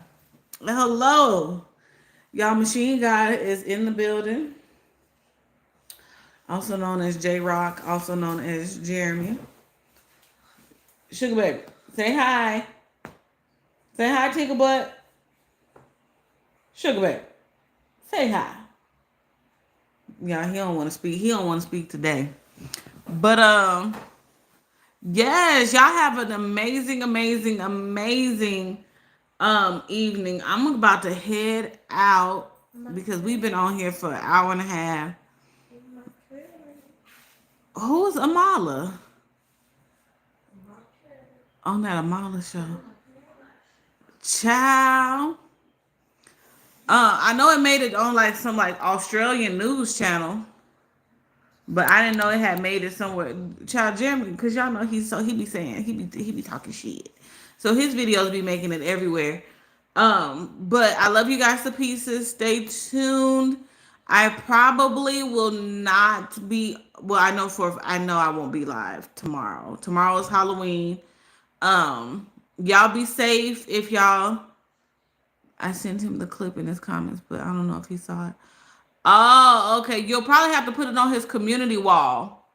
Hello. Y'all, Machine Guy is in the building. Also known as J Rock, also known as Jeremy. Sugar Baby, say hi. Say hi, Tinker Butt. Sugar Baby, say hi. Yeah, he don't want to speak. He don't want to speak today. But yes, y'all have an amazing evening. I'm about to head out because we've been on here for an hour and a half. Who's Amala? On that Amala show. Child. I know it made it on like some like Australian news channel, but I didn't know it had made it somewhere. Child, Jeremy, because y'all know he be talking shit. So his videos be making it everywhere. But I love you guys to pieces. Stay tuned. I probably will not be. Well, I know I won't be live tomorrow. Tomorrow is Halloween. Y'all be safe. If y'all, I sent him the clip in his comments, but I don't know if he saw it. Oh, okay. You'll probably have to put it on his community wall.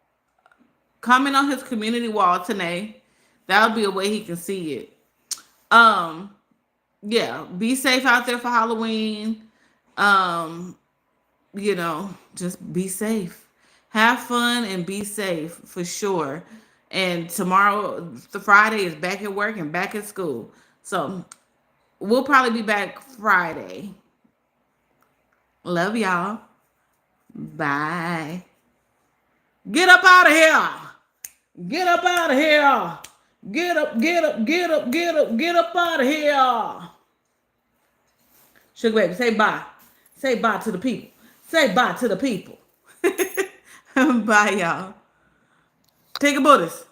Comment on his community wall today. That'll be a way he can see it. Yeah, be safe out there for Halloween. Just be safe. Have fun and be safe for sure. And tomorrow, the Friday, is back at work and back at school. So we'll probably be back Friday. Love y'all. Bye. Get up out of here. Get up out of here. Get up out of here. Sugar Baby, say bye. Say bye to the people. Say bye to the people. Bye, y'all. Take a Buddhist.